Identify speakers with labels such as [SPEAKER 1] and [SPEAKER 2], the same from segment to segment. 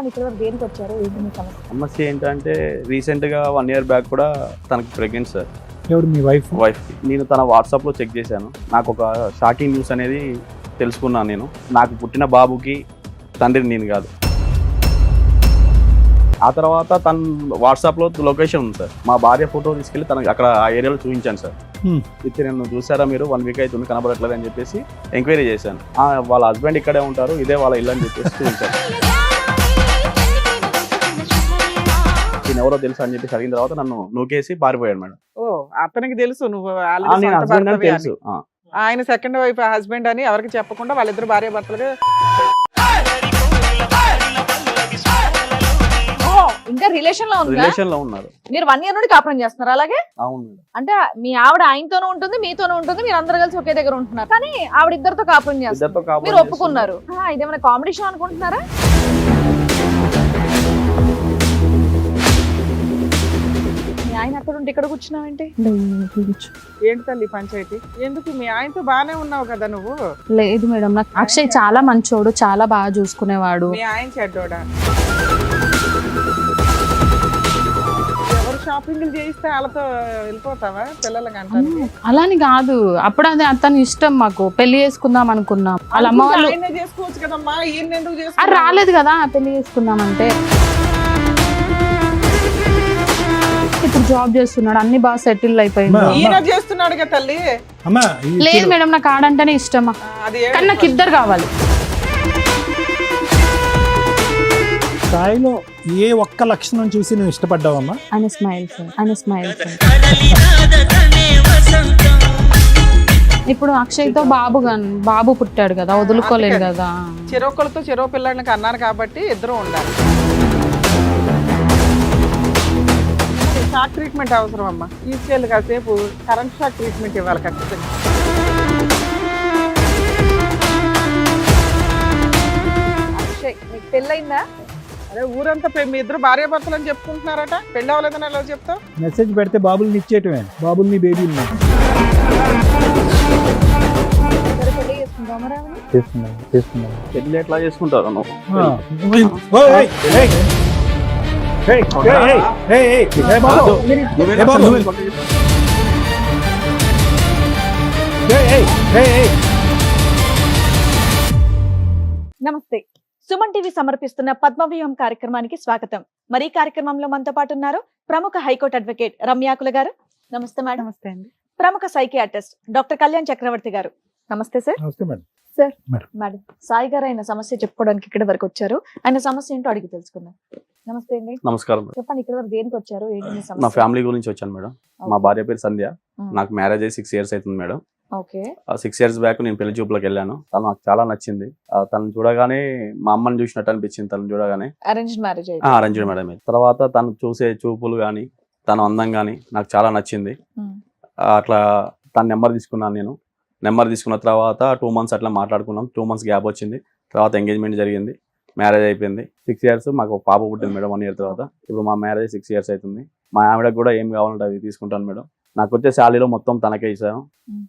[SPEAKER 1] చెప్పండి ఇక్కడ వరకు దేనికి వచ్చారు, ఏంటి మీ సమస్య?
[SPEAKER 2] సమస్య ఏంటంటే రీసెంట్గా 1 year బ్యాక్ కూడా తనకి ప్రెగ్నెంట్ సార్.
[SPEAKER 3] ఎవరు మీ
[SPEAKER 2] వైఫ్కి నేను తన వాట్సాప్లో చెక్ చేశాను. నాకు ఒక షాకింగ్ న్యూస్ అనేది తెలుసుకున్నాను. నేను నాకు పుట్టిన బాబుకి తండ్రిని నేను కాదు. ఆ తర్వాత తన వాట్సాప్లో లొకేషన్ ఉంది సార్. మా భార్య ఫోటో తీసుకెళ్ళి తనకి అక్కడ ఆ ఏరియాలో చూపించాను సార్. ఇచ్చి నేను చూసారా మీరు 1 week అవుతుంది కనబడట్లేదు అని చెప్పేసి ఎంక్వైరీ చేశాను. వాళ్ళ హస్బెండ్ ఇక్కడే ఉంటారు, ఇదే వాళ్ళ ఇల్లు అని చెప్పేసి చూపించాను. నేను ఎవరో తెలుసు అని చెప్పేసి అడిగిన తర్వాత నన్ను నూకేసి పారిపోయాడు మేడం.
[SPEAKER 4] ఓ అతనికి తెలుసు నువ్వు
[SPEAKER 2] నేను హస్బెండ్ అని తెలుసు.
[SPEAKER 4] ఆయన సెకండ్ వైఫ్ హస్బెండ్ అని ఎవరికి చెప్పకుండా వాళ్ళిద్దరు భార్య భర్తలుగా
[SPEAKER 1] ఇంకా రిలేషన్ లో
[SPEAKER 2] ఉన్నారు.
[SPEAKER 1] మీరు 1 year నుండి కాపురం చేస్తున్నారు అలాగే?
[SPEAKER 2] అవును మేడం.
[SPEAKER 1] అంటే మీ ఆవిడ ఆయనతోనూ ఉంటుంది, మీతోనూ ఉంటుంది, మీరు అందరు కలిసి ఒకే దగ్గర ఉంటున్నారు. కానీ ఆవిడ ఇద్దరితో కాపురం చేస్తారు, మీరు ఒప్పుకున్నారు. ఇదేమైనా కామెడీ షో అనుకుంటున్నారా? మీ ఆయన అక్కడ ఉంటే ఇక్కడ కూర్చున్నావేంటి?
[SPEAKER 4] ఏంటి తల్లి పంచాయతీ? ఎందుకు మీ ఆయనతో బానే ఉన్నావు కదా నువ్వు?
[SPEAKER 5] లేదు మేడం, నాకు అక్షయ్ చాలా మంచోడు, చాలా బాగా చూసుకునేవాడు.
[SPEAKER 4] మీ ఆయన చెడ్డోడా? ఎవరు షాపింగ్ చేయిస్తే వాళ్ళతో వెళ్ళిపోతావా పిల్లలకి అంటారు?
[SPEAKER 5] అలాని కాదు, అప్పుడు అదే అతను ఇష్టం, మాకు పెళ్లి చేసుకుందాం అనుకున్నాం. వాళ్ళ అమ్మ వాళ్ళు
[SPEAKER 4] ఆయనే చేసుకోవచ్చు కదమ్మా, ఈయన ఎందుకు
[SPEAKER 5] అది
[SPEAKER 4] చేసుకో?
[SPEAKER 5] రాలేదు కదా పెళ్లి చేసుకుందామంటే. ఇప్పుడు జాబ్ చేస్తున్నాడు, అన్ని బాగా సెటిల్ అయిపోయింది.
[SPEAKER 4] ఈయన చేస్తున్నాడు కదా తల్లి.
[SPEAKER 5] లేదు మేడం, నాకు ఆడంటేనే ఇష్టమా,
[SPEAKER 4] అది
[SPEAKER 5] కానీ నాకు ఇద్దరు కావాలి.
[SPEAKER 3] స్థాయిలో ఏ ఒక్క లక్షణం చూసి నువ్వు ఇష్టపడ్డావమ్మా?
[SPEAKER 5] ఆయన స్మైల్స్, ఆయన స్మైల్స్. ఇప్పుడు అక్షయ్ తో బాబు పుట్టాడు కదా, వదులుకోలేదు కదా.
[SPEAKER 4] చెరొకరితో చెరో పిల్లలకి అన్నారు కాబట్టి ఇద్దరు ఉండాలి. షాక్ ట్రీట్మెంట్ అవసరం అమ్మా, తీసుకెళ్ళి కాసేపు కరెంట్ షాక్ ట్రీట్మెంట్ ఇవ్వాలి ఖచ్చితంగా.
[SPEAKER 1] అక్షయ్ నీకు పెళ్ళయిందా?
[SPEAKER 4] అదే ఊరంతా మీ ఇద్దరు భార్య భర్తలు అని చెప్పుకుంటున్నారట, పెళ్ళి అవ్వలేదని ఎలా చెప్తావు?
[SPEAKER 3] మెసేజ్ పెడితే బాబుల్ని ఇచ్చేయటమే, బాబుల్ని బేబీని
[SPEAKER 1] పెళ్లి చేసుకుంటామా రావని?
[SPEAKER 3] తీసుకున్నాను.
[SPEAKER 2] పెళ్ళి ఎట్లా చేసుకుంటారు నువ్వు?
[SPEAKER 1] నమస్తే, సుమన్ టీవీ సమర్పిస్తున్న పద్మవ్యూహం కార్యక్రమానికి స్వాగతం. మరి ఈ కార్యక్రమంలో మనతో పాటు ఉన్నారు ప్రముఖ హైకోర్టు అడ్వకేట్ రమ్యాకుల గారు. నమస్తే మేడం.
[SPEAKER 5] నమస్తే అండి.
[SPEAKER 1] ప్రముఖ సైకియాట్రిస్ట్ డాక్టర్ కళ్యాణ్ చక్రవర్తి గారు. నమస్తే సార్.
[SPEAKER 3] నమస్తే మేడం.
[SPEAKER 1] సార్ మేడం, సాయి గారు ఆయన సమస్య చెప్పుకోవడానికి ఇక్కడ వరకు వచ్చారు. ఆయన సమస్య ఏంటో అడిగి తెలుసుకుందాం. నమస్తే అండి.
[SPEAKER 2] నమస్కారం.
[SPEAKER 1] చెప్పండి ఇక్కడ వరకు దేనికి వచ్చారు, ఏంటి మీ
[SPEAKER 2] నా
[SPEAKER 1] సమస్య?
[SPEAKER 2] ఫ్యామిలీ గురించి వచ్చాను మేడం. మా భార్య పేరు సంధ్య. నాకు మ్యారేజ్ అయ్యి 6 years అవుతుంది మేడం.
[SPEAKER 1] ఓకే.
[SPEAKER 2] 6 years బ్యాక్ నేను పెళ్లి చూపులకు వెళ్ళాను. తను నాకు చాలా నచ్చింది. తను చూడగానే మా అమ్మని చూసినట్టు అనిపించింది. తను చూడగానే
[SPEAKER 1] అరేంజ్డ్ మ్యారేజ్
[SPEAKER 2] అరేంజ్డ్ మేడం. తర్వాత తను చూసే చూపులు కానీ తను అందం కానీ నాకు చాలా నచ్చింది. అట్లా తన నెంబర్ తీసుకున్నాను నేను. నెంబర్ తీసుకున్న తర్వాత 2 months అట్లా మాట్లాడుకున్నాం. 2 months గ్యాప్ వచ్చింది. తర్వాత ఎంగేజ్మెంట్ జరిగింది, మ్యారేజ్ అయిపోయింది. 6 years మాకు ఒక పాప పుట్టింది మేడం 1 year తర్వాత. ఇప్పుడు మా మ్యారేజ్ 6 years అవుతుంది. మా ఆవిడకి కూడా ఏం కావాలంటే అవి తీసుకుంటాను మేడం. నాకు వచ్చే శాలరీలో మొత్తం తనకే ఇచ్చాను.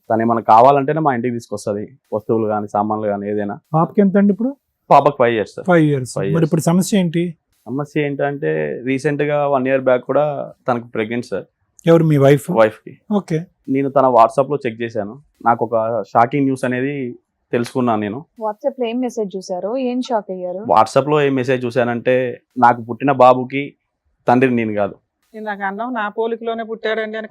[SPEAKER 2] తను ఏమైనా కావాలంటేనే మా ఇంటికి తీసుకొస్తుంది, వస్తువులు కానీ సామాన్లు కానీ ఏదైనా.
[SPEAKER 3] పాపకి ఎంత అండి ఇప్పుడు?
[SPEAKER 2] పాపకి 5 years.
[SPEAKER 3] 5 years. మరి ఇప్పుడు సమస్య ఏంటి?
[SPEAKER 2] సమస్య ఏంటంటే రీసెంట్గా 1 year బ్యాక్ కూడా తనకు ప్రెగ్నెంట్ సార్.
[SPEAKER 3] ఎవరు మీ
[SPEAKER 2] వైఫ్కి.
[SPEAKER 3] ఓకే.
[SPEAKER 2] నేను తన వాట్సాప్లో చెక్ చేశాను. నాకు ఒక షాకింగ్ న్యూస్ అనేది తెలుసుకున్నాను. నేను
[SPEAKER 1] వాట్సాప్ లో ఏం మెసేజ్ చూసారు, ఏం షాక్ అయ్యారు?
[SPEAKER 2] వాట్సాప్లో ఏం మెసేజ్ చూశానంటే నాకు పుట్టిన బాబుకి తండ్రిని నేను కాదు.
[SPEAKER 4] నాకు అన్నావు నా పోలికలోనే పుట్టాడండి అని.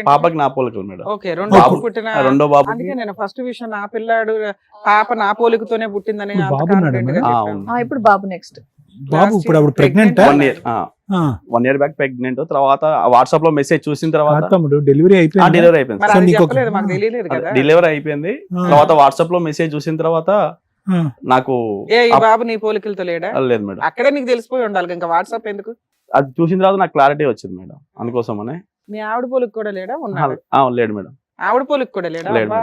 [SPEAKER 2] పాపకి నా పోలికలు మేడం.
[SPEAKER 4] ఓకే, రెండో
[SPEAKER 2] బాబు.
[SPEAKER 4] అందుకే నేను ఫస్ట్ విషయం నా పిల్లాడు పాప నా పోలికతోనే పుట్టిందని.
[SPEAKER 1] ఇప్పుడు బాబు నెక్స్ట్
[SPEAKER 3] బాబు ఇప్పుడు ఆవిడ ప్రెగ్నెంట్.
[SPEAKER 2] 1 year back pregnant. తర్వాత వాట్సాప్ లో మెసేజ్ చూసిన తర్వాత
[SPEAKER 3] డెలివరీ అయిపోయింది.
[SPEAKER 2] డెలివరీ అయిపోయింది. తర్వాత వాట్సాప్ లో మెసేజ్ చూసిన తర్వాత నాకు
[SPEAKER 4] ఈ బాబు నీ పోలికలతో లేడా?
[SPEAKER 2] లేదు మేడం.
[SPEAKER 4] అక్కడే నీకు తెలిసిపోయి ఉండాలి, ఇంకా వాట్సాప్ ఎందుకు?
[SPEAKER 2] అది చూసిన తర్వాత నాకు క్లారిటీ వచ్చింది మేడం. అందుకోసమనే.
[SPEAKER 4] మీ ఆవిడ పోలిక కూడా లేడా? ఉన్నాడు.
[SPEAKER 2] లేడు మేడం.
[SPEAKER 4] ఆవిడ పోలిక కూడా లేడా?
[SPEAKER 2] లేడు.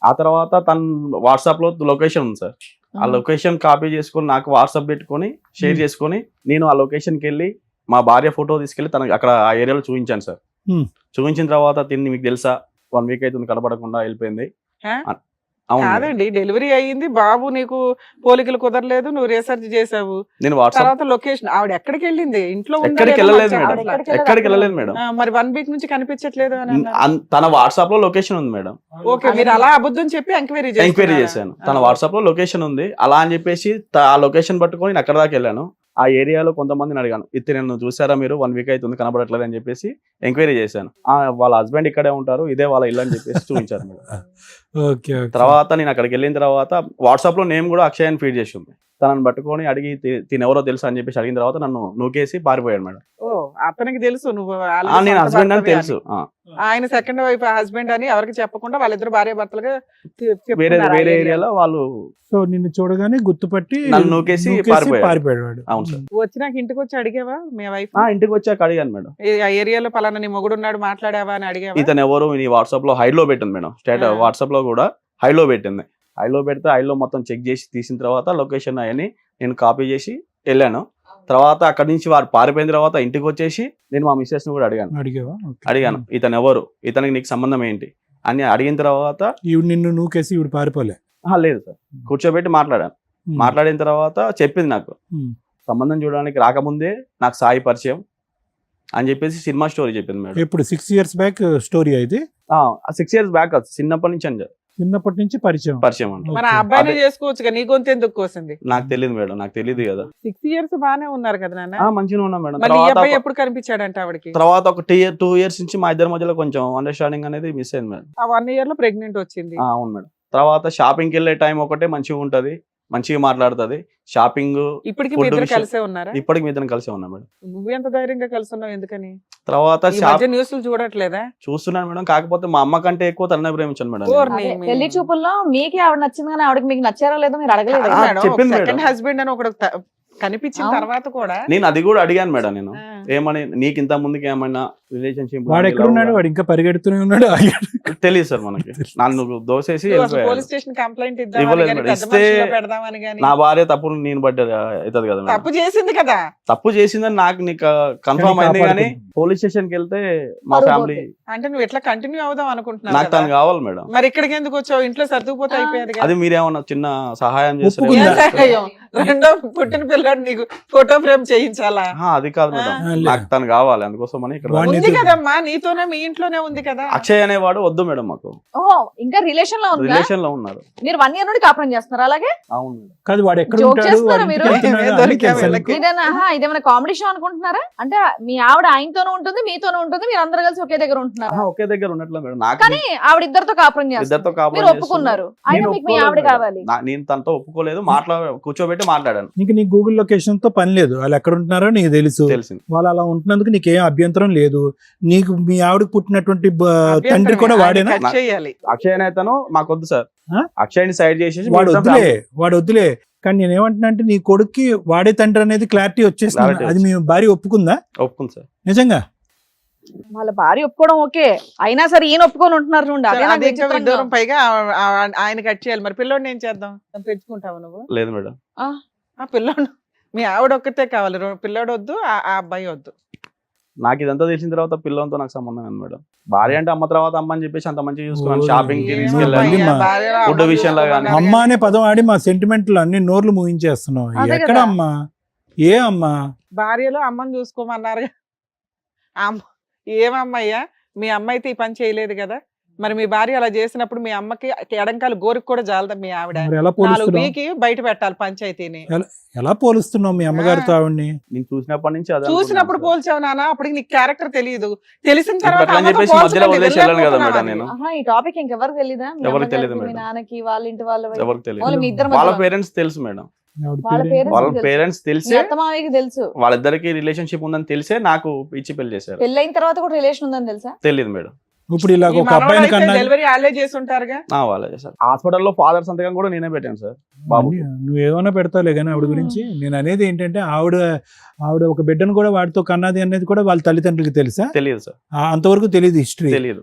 [SPEAKER 2] ఆ తర్వాత తన వాట్సాప్ లో లొకేషన్ ఉంది సార్. ఆ లొకేషన్ కాపీ చేసుకొని నాకు వాట్సాప్ పెట్టుకొని షేర్ చేసుకొని నేను ఆ లొకేషన్కి వెళ్ళి మా భార్య ఫోటో తీసుకెళ్లి తనకి అక్కడ ఆ ఏరియాలో చూపించాను సార్. చూపించిన తర్వాత తిని మీకు తెలుసా 1 week అవుతుంది కనపడకుండా వెళ్ళిపోయింది. అవును మేడం.
[SPEAKER 4] కాదండి, డెలివరీ అయ్యింది, బాబు నీకు పోలికలు కుదరలేదు, నువ్వు రీసెర్చ్ చేసావు,
[SPEAKER 2] నేను వాట్సాప్
[SPEAKER 4] తర్వాత లొకేషన్ ఆవిడ ఎక్కడికి వెళ్ళింది, ఇంట్లో ఉందా
[SPEAKER 2] ఎక్కడికి
[SPEAKER 4] లేదా
[SPEAKER 2] వెళ్ళలేదు
[SPEAKER 4] మాకు
[SPEAKER 2] మేడం.
[SPEAKER 4] చెప్పట్లా.
[SPEAKER 2] ఎక్కడికి వెళ్ళలేదు మేడం.
[SPEAKER 4] మరి 1 వీక్ నుంచి కనిపించట్లేదు అని అన్నారు.
[SPEAKER 2] తన వాట్సాప్ లో లొకేషన్ ఉంది మేడం.
[SPEAKER 4] ఓకే, మీరు అలా అబద్ధం చెప్పి ఎంక్వైరీ
[SPEAKER 2] ఎంక్వైరీ చేశాను. తన వాట్సాప్ లో లొకేషన్ ఉంది అలా అని చెప్పేసి ఆ లొకేషన్ పట్టుకొని నేను అక్కడ దాకా వెళ్ళాను. ఆ ఏరియాలో కొంతమందిని అడిగాను, ఇది నేను చూసారా మీరు 1 వీక్ అవుతుంది కనబడట్లేదు అని చెప్పేసి ఎంక్వైరీ చేశాను. వాళ్ళ హస్బెండ్ ఇక్కడే ఉంటారు, ఇదే వాళ్ళ ఇల్లు అని చెప్పేసి చూపించారు మేడం.
[SPEAKER 3] ఓకే
[SPEAKER 2] తర్వాత నేను అక్కడికి వెళ్ళిన తర్వాత వాట్సాప్ లో నేమ్ కూడా అక్షయ్ అని ఫీడ్ చేసి ఉంది. తనని పట్టుకొని అడిగి తిన ఎవరో తెలుసు అని చెప్పేసి అడిగిన తర్వాత నన్ను నూకేసి పారిపోయాడు మేడం.
[SPEAKER 4] ఓ, అతనికి తెలుసు నువ్వు
[SPEAKER 2] నేను హస్బెండ్ అని తెలుసు.
[SPEAKER 4] ఆయన సెకండ్ వైఫ్ హస్బెండ్ అని ఎవరికి చెప్పకుండా వాళ్ళిద్దరు భార్య భర్తలుగా
[SPEAKER 2] వేరే వేరే ఏరియాలో వాళ్ళు
[SPEAKER 3] సో నిన్ను చూడగానే గుర్తుపట్టి
[SPEAKER 2] నన్ను నూకేసి
[SPEAKER 3] పారిపోయాడు వాడు.
[SPEAKER 2] అవును సార్.
[SPEAKER 4] వచ్చినాక ఇంటికి వచ్చి అడిగావా మీ వైఫ్?
[SPEAKER 2] ఇంటికి వచ్చాక అడిగాను మేడం,
[SPEAKER 4] ఆ ఏరియాలో పలానా నీ మొగుడు ఉన్నాడు మాట్లాడావా అని అడిగావా?
[SPEAKER 2] ఇతను ఎవరు నీ వాట్సాప్ లో హైడ్ లో పెట్టింది మేడం. వాట్సాప్ లో కూడా హైడ్ లో పెట్టింది. హైడ్ లో పెడితే హైడ్ లో మొత్తం చెక్ చేసి తీసిన తర్వాత లొకేషన్ అవన్నీ నేను కాపీ చేసి వెళ్ళాను. తర్వాత అక్కడి నుంచి వారు పారిపోయిన తర్వాత ఇంటికి వచ్చేసి నేను మా మిస్సెస్ ని కూడా
[SPEAKER 3] అడిగావా? ఓకే.
[SPEAKER 2] అడిగాను, ఇతను ఎవరు, ఇతనికి నీకు సంబంధం ఏంటి అని అడిగిన తర్వాత
[SPEAKER 3] ఈవిడ నిన్ను నూకేసి ఈవిడ పారిపోలే.
[SPEAKER 2] లేదు సార్, కూర్చోబెట్టి మాట్లాడాను. మాట్లాడిన తర్వాత చెప్పింది నాకు సంబంధం చూడడానికి రాకముందే నాకు సాయి పరిచయం అని చెప్పేసి సినిమా స్టోరీ చెప్పింది మేడం.
[SPEAKER 3] ఇప్పుడు 6 years బ్యాక్ స్టోరీ అయితే
[SPEAKER 2] 6 years బ్యాక్ చిన్నప్పటి నుంచి అని
[SPEAKER 3] చిన్నప్పటి నుంచి పరిచయం.
[SPEAKER 2] అంటే
[SPEAKER 4] మరి ఆ అబ్బాయిని చేసుకోవచ్చు, నీ గొంతు ఎందుకు కోసింది?
[SPEAKER 2] నాకు తెలియదు మేడం, నాకు తెలియదు కదా.
[SPEAKER 4] 6 years బానే ఉన్నారు కదా నాన్న.
[SPEAKER 2] మంచిగా ఉన్నా మేడం.
[SPEAKER 4] మళ్ళీ ఈ అబ్బాయి ఎప్పుడు కనిపించాడంట ఆవిడకి?
[SPEAKER 2] తర్వాత ఒక 2 years నుంచి మా ఇద్దరి మధ్యలో కొంచెం అండర్స్టాండింగ్ అనేది మిస్ అయింది మేడం.
[SPEAKER 4] ఆ 1 year లో ప్రెగ్నెంట్ వచ్చింది.
[SPEAKER 2] అవును మేడం. తర్వాత షాపింగ్కి వెళ్ళే టైం ఒకటే మంచిగా ఉంటది, మంచిగా మాట్లాడుతుంది. షాపింగ్
[SPEAKER 4] ఇప్పటికి మీ ఇద్దరు కలిసే ఉన్నారా?
[SPEAKER 2] ఇప్పటికి మీ ఇద్దరం కలిసే ఉన్నాం మేడం.
[SPEAKER 4] నువ్వు ఎంత ధైర్యంగా కలిసి ఉన్నావు ఎందుకని?
[SPEAKER 2] తర్వాత
[SPEAKER 4] న్యూస్లు చూడట్లేదా?
[SPEAKER 2] చూస్తున్నాను మేడం, కాకపోతే మా అమ్మ కంటే ఎక్కువ తననే ప్రేమించాను మేడం.
[SPEAKER 1] పెళ్లి చూపుల్లో మీకే ఆవిడ నచ్చింది కానీ ఆవిడకి మీకు నచ్చారో లేదో మీరు అడగలేదు.
[SPEAKER 2] చెప్పింది మేడం.
[SPEAKER 4] సెకండ్ హస్బెండ్ అని ఒకడు కనిపించిన తర్వాత కూడా
[SPEAKER 2] నేను అది కూడా అడిగాను మేడం. నేను ఏమని, నీకు ఇంత ముందుకి ఏమైనా రిలేషన్షిప్
[SPEAKER 3] వాడు ఎక్కడ ఉన్నాడు? వాడు ఇంకా పరిగెడుతూనే ఉన్నాడు.
[SPEAKER 2] తెలియదు సార్ మనకి. నన్ను దోసేసి
[SPEAKER 4] పోలీస్ స్టేషన్ కంప్లైంట్
[SPEAKER 2] ఇస్తే నా భార్య తప్పు నేను బట్టి అవుతుంది కదా.
[SPEAKER 4] తప్పు చేసింది కదా.
[SPEAKER 2] తప్పు చేసిందని నీకు కన్ఫర్మ్ అయింది కానీ పోలీస్ స్టేషన్ కి వెళ్తే మా ఫ్యామిలీ
[SPEAKER 4] అంటే నువ్వు ఎట్లా కంటిన్యూ అవుదాం అనుకుంటున్నావు?
[SPEAKER 2] నాకు తను కావాలి మేడం.
[SPEAKER 4] మరి ఇక్కడికి ఎందుకు వచ్చావు? ఇంట్లో సర్దుకుపోతే అయిపోయేది.
[SPEAKER 2] అది మీరేమన్నా చిన్న సహాయం చేస్తారు?
[SPEAKER 4] రెండో పుట్టిన పిల్లడు నీకు ఫోటో ఫ్రేమ్ చేయించాలా?
[SPEAKER 2] అది కాదు మేడం, నాకు తను కావాలి, అందుకోసం అని ఇక్కడ
[SPEAKER 4] ఉంది కదమ్మా, నీతోనే మీ ఇంట్లోనే ఉంది కదా.
[SPEAKER 2] అక్షయ్ అనేవాడు వద్దు మేడం మాకు.
[SPEAKER 1] ఓహో, ఇంకా రిలేషన్ లో ఉన్నారు.
[SPEAKER 2] రిలేషన్ లో ఉన్నారు.
[SPEAKER 1] మీరు 1 year నుండి కాపురం చేస్తున్నారు అలాగే?
[SPEAKER 2] అవును.
[SPEAKER 3] కాదు, వాడు ఎక్కడ
[SPEAKER 1] Joke
[SPEAKER 3] ఉంటాడు?
[SPEAKER 1] చేస్తున్నారా మీరు?
[SPEAKER 4] ఇదేమైనా
[SPEAKER 1] ఇదేమైనా కామెడీ షో అనుకుంటున్నారా? అంటే మీ ఆవిడ ఆయనతోనూ ఉంటుంది, మీతోనూ ఉంటుంది, మీరు అందరు కలిసి ఒకే దగ్గర ఉంటున్నారు.
[SPEAKER 2] ఒకే దగ్గర ఉన్నట్లే మేడం. నాకు
[SPEAKER 1] కానీ ఆవిడ ఇద్దరితో కాపురం చేస్తారు,
[SPEAKER 2] ఇద్దరితో కాపురం
[SPEAKER 1] మీరు ఒప్పుకున్నారు. అయినా మీకు మీ ఆవిడ కావాలి.
[SPEAKER 2] నేను తనతో ఒప్పుకోలేదు, కూర్చోబెట్టి మాట్లాడాను.
[SPEAKER 3] నీ గూగుల్ లొకేషన్ తో పని లేదు, వాళ్ళు ఎక్కడ ఉంటున్నారో నీకు తెలుసు.
[SPEAKER 2] తెలిసింది.
[SPEAKER 3] వాళ్ళు అలా ఉంటున్నందుకు నీకేం అభ్యంతరం లేదు. నీకు మీ ఆవిడకి పుట్టినటువంటి తండ్రి కూడా వాడేనా?
[SPEAKER 2] అక్షయ్ అనేతను మాకొద్దు సార్. అక్షయ్ని సైడ్ చేసేసి
[SPEAKER 3] వాడు వద్దులే. కానీ నేను ఏమంటున్నా అంటే నీ కొడుక్కి వాడే తండ్రి అనేది క్లారిటీ వచ్చేసింది. అది మీ భార్య ఒప్పుకుందా?
[SPEAKER 2] ఒప్పుకుంది సార్.
[SPEAKER 3] నిజంగా
[SPEAKER 1] వాళ్ళ భార్య ఒప్పుకోవడం ఓకే, అయినా సరే ఈయన ఒప్పుకొని ఉంటున్నారు చూడండి. అదే నాకు విచిత్రంగా
[SPEAKER 4] దూరం పైగా ఆయన కట్ చేయాలి. మరి పిల్లోడిని ఏం చేద్దాం? పెంచుకుంటావు నువ్వు?
[SPEAKER 2] లేదు మేడం.
[SPEAKER 4] ఆ పిల్లోడు మీ ఆవిడ ఒక్కతే కావాలి, పిల్లోడు వద్దు, ఆ అబ్బాయి వద్దు.
[SPEAKER 2] నాకు ఇదంతా తెలిసిన తర్వాత పిల్లలతో నాకు సంబంధం ఉంది మేడం. భార్య అంటే అమ్మ తర్వాత అమ్మ అని చెప్పేసి అంత మంచిగా చూసుకున్నాను. షాపింగ్ కి తీసుకెళ్ళాను, ఫుడ్ విషయంలో కానీ.
[SPEAKER 3] అమ్మ అనే పదం ఆడి మా సెంటిమెంట్లు అన్ని నోర్లు ముగించేస్తున్నావు. ఎక్కడ అమ్మా? ఏ అమ్మా?
[SPEAKER 4] భార్యలో అమ్మని చూసుకోమన్నారు. ఏమమ్మయ్యా, మీ అమ్మ అయితే ఈ పని చేయలేదు కదా. మరి మీ భార్య అలా చేసినప్పుడు మీ అమ్మకి ఎడంకాలు గోరికి కూడా జాలదా? మీ ఆవిడ 4 వీకి బయట పెట్టాలి పంచాయతీని.
[SPEAKER 3] ఎలా పోలుస్తున్నావు మీ అమ్మగారితో ఆవిడ్ని?
[SPEAKER 2] నేను చూసినప్పటి నుంచి
[SPEAKER 4] చూసినప్పుడు పోల్చావు నాన్న. అప్పటికి నీకు క్యారెక్టర్ తెలియదు, తెలిసిన తర్వాత
[SPEAKER 1] ఈ టాపిక్ ఇంకెవరికి తెలీదా?
[SPEAKER 2] ఎవరికి తెలియదు
[SPEAKER 1] మీ నాన్నకి, వాళ్ళ ఇంటి వాళ్ళ
[SPEAKER 2] ఎవరికి తెలియదు. వాళ్ళ పేరెంట్స్ తెలుసు మేడం. వాళ్ళ పేరెంట్స్ తెలిసి
[SPEAKER 1] తెలుసు,
[SPEAKER 2] వాళ్ళిద్దరికి రిలేషన్షిప్ ఉందని తెలిసే నాకు ఇచ్చి పెళ్లి చేశారు.
[SPEAKER 1] పెళ్ళైన తర్వాత కూడా రిలేషన్ ఉందని తెలుసా?
[SPEAKER 2] తెలియదు మేడం.
[SPEAKER 3] ఇప్పుడు ఇలా ఒక అబ్బాయిని కన్నా
[SPEAKER 4] డెలివరీ వాళ్ళే చేసి ఉంటారుగా.
[SPEAKER 2] వాళ్ళే చేశారు. హాస్పిటల్లో ఫాదర్ సంతకం కూడా నేనే పెట్టాను సార్. బాబు
[SPEAKER 3] నువ్వేమన్నా పెడతావులే కానీ ఆవిడ గురించి. నేను అనేది ఏంటంటే ఆవిడ ఒక బిడ్డను కూడా వాడితో కన్నది అనేది కూడా వాళ్ళ తల్లిదండ్రులకి తెలుసా?
[SPEAKER 2] తెలియదు సార్.
[SPEAKER 3] అంతవరకు తెలియదు, హిస్టరీ
[SPEAKER 2] తెలియదు.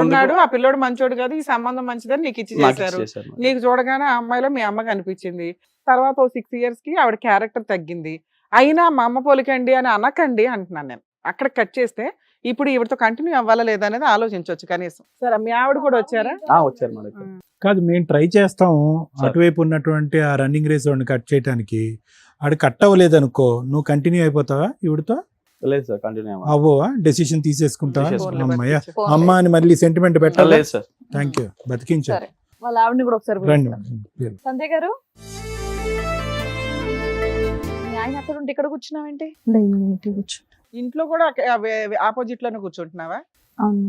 [SPEAKER 4] ఉన్నాడు ఆ పిల్లోడు మంచోడు కాదు, ఈ సంబంధం మంచిదని నీకు ఇచ్చి చేశారు. నీకు చూడగానే ఆ అమ్మాయిలో మీ అమ్మకి అనిపించింది. తర్వాత 6 years కి ఆవిడ క్యారెక్టర్ తగ్గింది. అయినా మా అమ్మ పోలికండి అని అనకండి అంటున్నాను నేను. అక్కడ కట్ చేస్తే ఇప్పుడు ఈవిడతో కంటిన్యూ అవ్వాలా లేదా అనేది ఆలోచించవచ్చు కనీసం. సరే మీ ఆవిడ కూడా వచ్చారా?
[SPEAKER 2] వచ్చారు మేడం ఇక్కడ.
[SPEAKER 3] కాదు, మేము ట్రై చేస్తాము
[SPEAKER 2] సరే.
[SPEAKER 3] అటువైపు ఉన్నటువంటి ఆ రన్నింగ్ రేస్ వాడిని కట్ చేయడానికి. ఆడు కట్ అవ్వలేదు అనుకో, నువ్వు కంటిన్యూ అయిపోతావా ఈవిడతో?
[SPEAKER 2] లేదు సార్, కంటిన్యూ
[SPEAKER 3] అవ్వవా? డెసిషన్ తీసేసుకుంటావా?
[SPEAKER 2] తీసేసుకుంటా.
[SPEAKER 3] అమ్మయ్య,
[SPEAKER 1] పోన్లే.
[SPEAKER 3] అమ్మ అని మళ్ళీ సెంటిమెంట్ పెట్టాలి.
[SPEAKER 2] లేదు సార్.
[SPEAKER 3] Thank you, బతికించారు.
[SPEAKER 1] సరే, వాళ్ళ ఆవిడని కూడా ఒకసారి
[SPEAKER 3] రండి.
[SPEAKER 1] పిలుస్తాను. సంధ్య గారు, మీ ఆయన అక్కడ ఉంటే ఇక్కడ కూర్చున్నావేంటి?
[SPEAKER 4] ఇంట్లో కూడా ఆపోజిట్ లోనే కూర్చుంటున్నావా?
[SPEAKER 5] అవును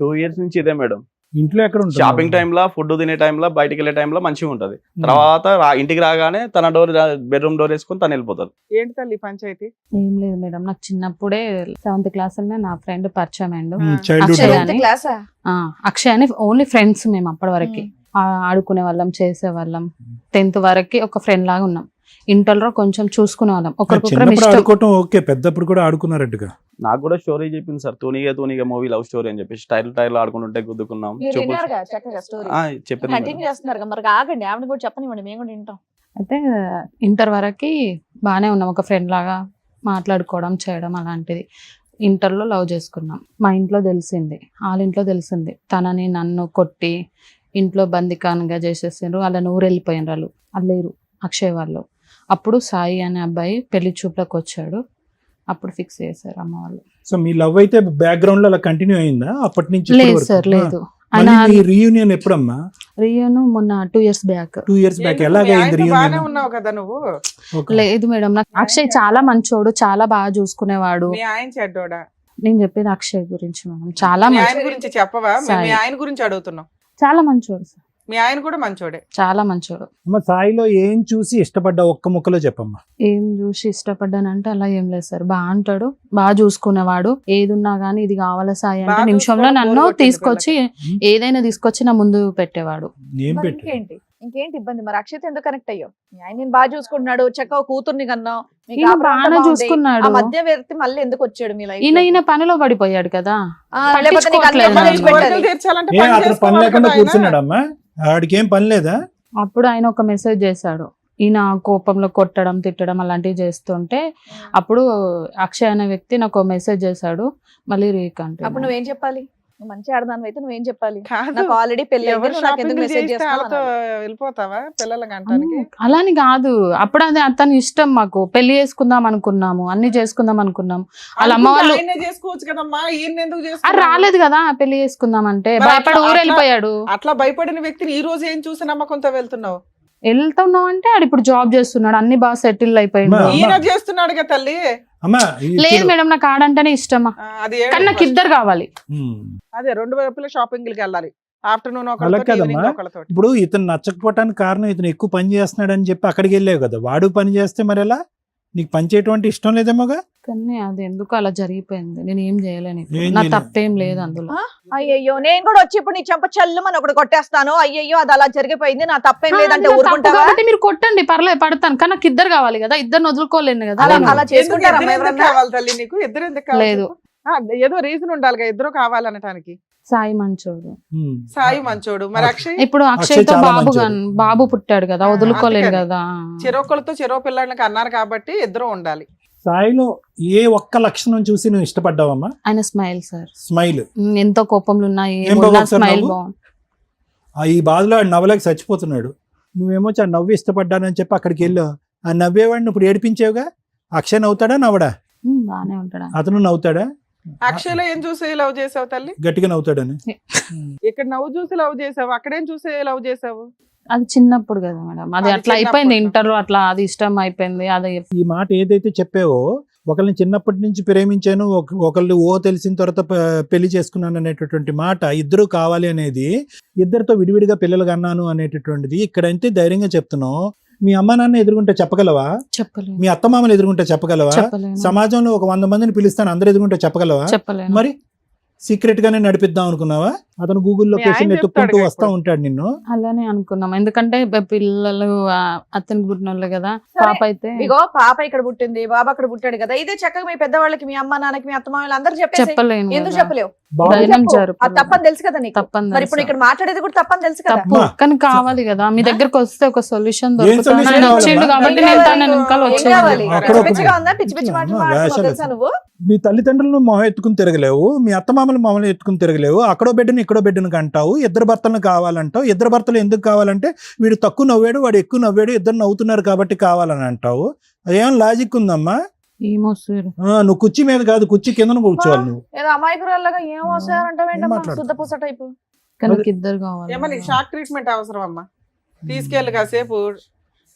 [SPEAKER 2] 2 years నుంచి ఇదే మేడం.
[SPEAKER 3] ఇంట్లో ఎక్కడ ఉంటుంది?
[SPEAKER 2] షాపింగ్ టైంలో, ఫుడ్ తినే టైంలో, బయటికి వెళ్ళే టైంలో మంచిగా ఉంటది. తర్వాత ఇంటికి రాగానే తన బెడ్రూమ్ డోర్ వేసుకొని తను వెళ్ళిపోతారు.
[SPEAKER 4] ఏంటి తల్లి పంచాయతీ?
[SPEAKER 5] ఏం లేదు మేడం, నాకు చిన్నప్పుడే 7th క్లాస్ నా ఫ్రెండ్ పరిచయం అయ్యిండు.
[SPEAKER 3] చైల్డ్హుడ్
[SPEAKER 5] అక్షయ్
[SPEAKER 1] సెవెంత్ క్లాసా?
[SPEAKER 5] అక్షయ్ అని ఓన్లీ ఫ్రెండ్స్ మేము అప్పటి వరకు ఆడుకునే వాళ్ళం, చేసే వాళ్ళం. 10th వరకు ఒక ఫ్రెండ్ లాగా ఉన్నాం. ఇంటర్లో కొంచెం చూసుకునే వాళ్ళం, ఒకరికొకరం
[SPEAKER 3] చిన్నప్పుడు
[SPEAKER 5] ఇష్టం.
[SPEAKER 3] ఆడుకోవటం ఓకే, పెద్దప్పుడు కూడా ఆడుకున్నారట్టుగా.
[SPEAKER 2] నాకు కూడా స్టోరీ చెప్పింది సార్, తూనిగా మూవీ లవ్ స్టోరీ అని చెప్పేసి టైర్లు ఆడుకుంటుంటే గుద్దుకున్నాం.
[SPEAKER 1] మీరు విన్నారుగా చక్కగా స్టోరీ
[SPEAKER 2] చెప్పింది
[SPEAKER 1] కంటిన్యూ చేస్తున్నారు. మరి ఆగండి, ఆవిడ కూడా చెప్పనివ్వండి, మేము కూడా వింటాం.
[SPEAKER 5] అయితే ఇంటర్ వరకు బాగానే ఉన్నాం, ఒక ఫ్రెండ్ లాగా మాట్లాడుకోవడం చేయడం అలాంటిది. ఇంటర్లో లవ్ చేసుకున్నాం. మా ఇంట్లో తెలిసింది, వాళ్ళ ఇంట్లో తెలిసింది. తనని నన్ను కొట్టి ఇంట్లో బందికాన్గా చేసేసారు. వాళ్ళ ఊరు వెళ్ళిపోయినారు, వాళ్ళు లేరు అక్షయ్ వాళ్ళు. అప్పుడు సాయి అనే అబ్బాయి పెళ్లి చూపులకు వచ్చాడు. అప్పుడు ఫిక్స్ చేశారు అమ్మ వాళ్ళు.
[SPEAKER 3] సో మీ లవ్ అయితే బ్యాక్గ్రౌండ్ లో అలా కంటిన్యూ అయిందా అప్పటి నుంచి?
[SPEAKER 5] లేదు సార్, లేదు. ఆయన
[SPEAKER 3] రీయూనియన్ ఎప్పుడమ్మా?
[SPEAKER 5] రియను మొన్న 2 years బ్యాక్.
[SPEAKER 3] 2 years back.
[SPEAKER 4] ఏంటి,
[SPEAKER 3] ఎలాగైంది
[SPEAKER 4] మీ ఆయనతో బాగానే
[SPEAKER 3] రీయూనియన్?
[SPEAKER 4] ఉన్నావు కదా నువ్వు?
[SPEAKER 5] లేదు మేడం, నాకు అక్షయ్ చాలా మంచోడు, చాలా బాగా చూసుకునేవాడు.
[SPEAKER 4] మీ ఆయన చెడ్డోడా?
[SPEAKER 5] నేను చెప్పేది అక్షయ్ గురించి మేడం, చాలా
[SPEAKER 4] మీ ఆయన
[SPEAKER 5] మంచి,
[SPEAKER 4] గురించి చెప్పవా? మీ
[SPEAKER 5] సాయి.
[SPEAKER 4] ఆయన గురించి అడుగుతున్నాం.
[SPEAKER 5] చాలా మంచోడు సార్,
[SPEAKER 4] మీ ఆయన కూడా మంచోడే.
[SPEAKER 5] చాలా మంచోడు.
[SPEAKER 3] అమ్మ, సాయిలో ఏం చూసి ఇష్టపడ్డా ఒక్క ముక్కలో చెప్పమ్మా.
[SPEAKER 5] ఏం చూసి ఇష్టపడ్డానంటే అలా ఏం లేదు సార్, బాగా అంటాడు, బాగా చూసుకునేవాడు. ఏది ఉన్నా గానీ ఇది కావాలా సాయి అంటే
[SPEAKER 4] బాగా
[SPEAKER 5] నిమిషంలో
[SPEAKER 4] చూసుకోవడం
[SPEAKER 5] నన్ను
[SPEAKER 4] బోర్ కొట్టింది
[SPEAKER 5] తీసుకొచ్చి ఏదైనా తీసుకొచ్చి నా ముందు పెట్టేవాడు.
[SPEAKER 3] ఏం
[SPEAKER 1] మరి
[SPEAKER 3] పెట్టి?
[SPEAKER 1] ఇంకేంటి ఇబ్బంది? మరి అక్షయ్ ఎందుకు కనెక్ట్ అయ్యో? మీ ఆయన నేను బాగా చూసుకుంటున్నాడు, చక్కగా కూతుర్ని కన్నావు, మీకు
[SPEAKER 5] ఈయన
[SPEAKER 1] ఆపద అంతా
[SPEAKER 5] బాగానే
[SPEAKER 1] బాగుంది.
[SPEAKER 5] చూసుకున్నాడు.
[SPEAKER 1] ఆ మధ్య వ్యక్తి మళ్ళీ ఎందుకు వచ్చాడు మీ లైఫ్?
[SPEAKER 5] ఈయన పనిలో పడిపోయాడు కదా.
[SPEAKER 1] లేకపోతే నీకు అన్ని
[SPEAKER 5] పట్టించుకోవట్లేదు
[SPEAKER 1] పనులు
[SPEAKER 5] నన్ను.
[SPEAKER 1] పెట్టాలి.
[SPEAKER 4] కోరికలు తీర్చాలంటే
[SPEAKER 3] ఏ
[SPEAKER 4] పని
[SPEAKER 3] అతను పని
[SPEAKER 4] చేసుకోవాలి
[SPEAKER 3] లేకుండా
[SPEAKER 4] కదా ఆయన.
[SPEAKER 3] కూర్చున్నాడమ్మా? ఆడికి ఏం పని లేదా?
[SPEAKER 5] అప్పుడు ఆయన ఒక మెసేజ్ చేశాడు. ఈయన కోపంలో కొట్టడం, తిట్టడం అలాంటివి చేస్తుంటే అప్పుడు అక్షయ్ అనే వ్యక్తి నాకు మెసేజ్ చేశాడు. మళ్ళీ రీకంటే
[SPEAKER 1] అప్పుడు నువ్వేం చెప్పాలి? నువ్వు మంచి ఆడదాని అయితే నువ్వేం చెప్పాలి?
[SPEAKER 4] కాదు,
[SPEAKER 1] నాకు ఆల్రెడీ పెళ్లి
[SPEAKER 4] ఎవరు
[SPEAKER 1] నాకు ఎందుకు
[SPEAKER 4] షాపింగ్
[SPEAKER 1] మెసేజ్
[SPEAKER 4] చేస్తే వాళ్ళతో
[SPEAKER 1] చేస్తావు?
[SPEAKER 4] వెళ్ళిపోతావా పిల్లలకి అంటానికి?
[SPEAKER 5] అలాని కాదు, అప్పుడు అది అతని ఇష్టం. మాకు పెళ్లి చేసుకుందాం అనుకున్నాము, అన్ని చేసుకుందాం అనుకున్నాము. వాళ్ళ అమ్మ వాళ్ళు
[SPEAKER 4] ఆయన్నే చేసుకోవచ్చు కదమ్మా, ఈయన ఎందుకు
[SPEAKER 5] అది
[SPEAKER 4] చేసుకున్నావు?
[SPEAKER 5] రాలేదు కదా పెళ్లి చేసుకుందాం అంటే,
[SPEAKER 4] మరి
[SPEAKER 5] భయపడి
[SPEAKER 4] అట్లా-
[SPEAKER 5] ఊరు వెళ్ళిపోయాడు.
[SPEAKER 4] అట్లా భయపడిన వ్యక్తిని ఈ రోజు ఏం చూసి నమ్మకంతో వెళ్తున్నావు?
[SPEAKER 5] వెళ్తున్నావు అంటే ఆడు ఇప్పుడు జాబ్ చేస్తున్నాడు, అన్ని బాగా సెటిల్ అయిపోయింది.
[SPEAKER 3] అమ్మా.
[SPEAKER 4] ఈయన చేస్తున్నాడు కదా తల్లి.
[SPEAKER 3] అమ్మా
[SPEAKER 5] లేదు మేడం, నాకు ఆడంటేనే ఇష్టమా,
[SPEAKER 4] అది
[SPEAKER 5] కానీ నాకు ఇద్దరు కావాలి.
[SPEAKER 4] అదే 2 వైపుల షాపింగ్లకి వెళ్ళాలి. ఆఫ్టర్నూన్
[SPEAKER 3] అలా
[SPEAKER 4] ఒకళ్ళతో,
[SPEAKER 3] కదమ్మా.
[SPEAKER 4] ఈవినింగ్ ఒకళ్ళతో.
[SPEAKER 3] ఇప్పుడు ఇతను నచ్చకపోవటానికి కారణం ఇతను ఎక్కువ పని చేస్తున్నాడని చెప్పి అక్కడికి వెళ్ళావు కదా. వాడు పని చేస్తే మరి ఎలా? నీకు పని చేయటం అంటే ఇష్టం లేదేమోగా?
[SPEAKER 5] కానీ అది ఎందుకు అలా జరిగిపోయింది, నేను ఏం చేయలేను ఇప్పుడు.
[SPEAKER 3] ఏం
[SPEAKER 5] నా
[SPEAKER 3] చేయలేదు.
[SPEAKER 5] తప్పేం లేదు అందులో.
[SPEAKER 1] అయ్యయ్యో, నేను కూడా వచ్చి ఇప్పుడు నీ చెంప చల్లుమని ఒకటి కొట్టేస్తాను. అయ్యయ్యో, అది అలా జరిగిపోయింది, నా తప్పేం
[SPEAKER 5] అది
[SPEAKER 1] లేదంటే
[SPEAKER 5] నా తప్పు
[SPEAKER 1] ఊరుకుంటావా?
[SPEAKER 5] కాబట్టి మీరు కొట్టండి, పర్లేదు పడతాను, కానీ నాకు ఇద్దరు కావాలి కదా, ఇద్దరిని వదులుకోలేను కదా.
[SPEAKER 1] అలా
[SPEAKER 5] నేను-
[SPEAKER 1] అలా
[SPEAKER 4] ఎందుకు
[SPEAKER 1] చేసుకుంటారమ్మా
[SPEAKER 4] ఇద్దరు ఎందుకు
[SPEAKER 1] ఎవరన్నా?
[SPEAKER 4] కావాలి తల్లి నీకు? ఇద్దరు ఎందుకు కావాలి?
[SPEAKER 5] లేదు.
[SPEAKER 4] ఏదో రీజన్ ఉండాలిగా ఇద్దరు కావాలనటానికి.
[SPEAKER 5] సాయి మంచోడు.
[SPEAKER 4] సాయి మంచోడు, మరి అక్షయ్
[SPEAKER 5] ఇప్పుడు
[SPEAKER 3] అక్షయ్
[SPEAKER 5] అక్షయ్ తో
[SPEAKER 3] చాలా
[SPEAKER 5] బాబు
[SPEAKER 3] మంచోడు.
[SPEAKER 5] బాబు పుట్టాడు కదా, వదులుకోలేను
[SPEAKER 4] అందుకని.
[SPEAKER 5] కదా.
[SPEAKER 4] చెరొకళ్ళతో చెరో పిల్లలకి అన్నారు కాబట్టి ఇద్దరు ఉండాలి.
[SPEAKER 3] సాయిలో ఏ ఒక్క లక్షణం చూసి నువ్వు ఇష్టపడ్డావమ్మా?
[SPEAKER 5] ఆయన స్మైల్ సార్,
[SPEAKER 3] స్మైల్.
[SPEAKER 5] ఎంతో కోపంలో ఉన్నా
[SPEAKER 3] ఏం బాబు ఒకసారి
[SPEAKER 5] స్మైల్
[SPEAKER 3] నవ్వు?
[SPEAKER 5] బాగుంది.
[SPEAKER 3] ఈ బాధలో ఆడు నవ్వలేక చచ్చిపోతున్నాడు. నువ్వేమో నవ్వు ఇష్టపడ్డానని చెప్పి అక్కడికి వెళ్ళావు. ఆ నవ్వేవాడిని ఇప్పుడు ఏడిపించావుగా. అక్షయ్ నవ్వుతాడా నవ్వడా?
[SPEAKER 5] బానే ఉంటాడు.
[SPEAKER 3] అతను నవ్వుతాడా?
[SPEAKER 4] అక్షయ్లో ఏం చూసి లవ్ చేసావు తల్లి?
[SPEAKER 3] గట్టిగా నవ్వుతాడని.
[SPEAKER 4] ఇక్కడ నవ్వు చూసి లవ్ చేసావు, అక్కడేం చూసి లవ్ చేసావు?
[SPEAKER 5] అది చిన్నప్పుడు కదా మేడం, అది
[SPEAKER 4] అది
[SPEAKER 5] అట్లా అయిపోయింది.
[SPEAKER 4] చిన్నప్పుడు.
[SPEAKER 5] ఇంటర్ అట్లా అది ఇష్టం అయిపోయింది. అది
[SPEAKER 3] ఈ మాట ఏదైతే చెప్పావో, ఒకళ్ళని చిన్నప్పటి నుంచి ప్రేమించాను, ఒకళ్ళు తెలిసిన తర్వాత పెళ్లి చేసుకున్నాను అనేటటువంటి మాట, ఇద్దరు కావాలి అనేది, ఇద్దరితో విడివిడిగా పిల్లలు కన్నాను అనేటటువంటిది ఇక్కడంటే ధైర్యంగా చెప్తున్నావు. మీ అమ్మ నాన్న ఎదురుకుంటే చెప్పగలవా?
[SPEAKER 5] చెప్పలేను.
[SPEAKER 3] మీ అత్తమామలు ఎదురుకుంటే చెప్పగలవా?
[SPEAKER 5] చెప్పలేను.
[SPEAKER 3] సమాజంలో ఒక 100 మందిని పిలుస్తాను, అందరు ఎదురుకుంటే చెప్పగలవా?
[SPEAKER 5] చెప్పలేను.
[SPEAKER 3] మరి సీక్రెట్ గానే నడిపిద్దాం అనుకున్నావా? అతను గూగుల్
[SPEAKER 4] మీ
[SPEAKER 3] లొకేషన్
[SPEAKER 4] ఆయన
[SPEAKER 3] ఎత్తుక్కుంటూ
[SPEAKER 4] చెప్తాడుగా
[SPEAKER 3] వస్తా
[SPEAKER 4] ఇప్పుడు.
[SPEAKER 3] ఉంటాడు నిన్ను.
[SPEAKER 5] అలానే అనుకున్నాం, ఎందుకంటే పిల్లలు అతనికి పుట్టినోళ్ళు కదా.
[SPEAKER 1] సరే.
[SPEAKER 5] పాప అయితే
[SPEAKER 1] ఇగో పాప ఇక్కడ పుట్టింది, బాబు అక్కడ పుట్టాడు కదా, ఇదే చక్కగా మీ పెద్దవాళ్ళకి, మీ అమ్మ నాన్నకి, మీ అత్త మామయ్యలు అందరూ చెప్పేసి
[SPEAKER 5] చెప్పలేను
[SPEAKER 1] ఎందుకు
[SPEAKER 5] కదా.
[SPEAKER 1] చెప్పలేవు?
[SPEAKER 3] బాబు
[SPEAKER 1] ఎందుకు
[SPEAKER 5] ధైర్యం
[SPEAKER 1] చెప్పు?
[SPEAKER 5] జరుపు.
[SPEAKER 1] అది తప్పని తెలుసు కదా నీకు.
[SPEAKER 5] తప్పని
[SPEAKER 1] మరి ఇప్పుడు
[SPEAKER 5] తెలుసు.
[SPEAKER 1] ఇక్కడ మాట్లాడేది కూడా తప్పని తెలుసు కదా.
[SPEAKER 5] తప్పు,
[SPEAKER 3] అమ్మా.
[SPEAKER 5] కానీ కావాలి కదా, మీ దగ్గరకు వస్తే ఒక సొల్యూషన్
[SPEAKER 3] solution
[SPEAKER 5] దొరుకుతుంది.
[SPEAKER 3] కావాలమ్మా?
[SPEAKER 5] వచ్చిండు కాబట్టి
[SPEAKER 1] ఏం
[SPEAKER 5] నేను
[SPEAKER 1] కావాలి?
[SPEAKER 5] తన వెనకాల
[SPEAKER 1] ఏం
[SPEAKER 5] వచ్చేది.
[SPEAKER 1] కావాలి?
[SPEAKER 3] అక్కడ
[SPEAKER 1] పిచ్చి
[SPEAKER 3] ఒక-
[SPEAKER 1] పిచ్చిగా ఉందా? పిచ్చి పిచ్చి మాటలు
[SPEAKER 3] అమ్మా,
[SPEAKER 1] మాట్లాడుతున్నావు
[SPEAKER 3] వేషాలు
[SPEAKER 1] తెలుసా నువ్వు?
[SPEAKER 3] మీ తల్లిదండ్రులను మొహం ఎత్తుకుని తిరగలేవు, మీ అత్తమామలు మొహం ఎత్తుకుని తిరగలేవు, అక్కడో బిడ్డను ఇక్కడో బిడ్డను అంటావు, ఇద్దరు భర్తలను కావాలంటావు. ఇద్దరు భర్తలు ఎందుకు కావాలంటే వీడు తక్కువ నవ్వాడు, వాడు ఎక్కువ నవ్వాడు, ఇద్దరు నవ్వుతున్నారు కాబట్టి కావాలని అంటావు. అదేం లాజిక్ ఉందమ్మా?
[SPEAKER 5] ఏమో సార్,
[SPEAKER 3] నువ్వు కుర్చీ మీద కాదు, కుర్చీ కింద కూర్చోవాలి నువ్వు.
[SPEAKER 1] ఏదో అమాయకురాల్లాగా ఏం వస్తారంటావేంటమ్మా?
[SPEAKER 3] మాట్లాడుతున్నావు?
[SPEAKER 1] శుద్ధ పూస టైపు.
[SPEAKER 5] కానీ నాకు ఇద్దరు కావాలి.
[SPEAKER 4] ఏమో నీకు షాక్ ట్రీట్మెంట్ అవసరం అమ్మా, తీసుకెళ్ళి కాసేపు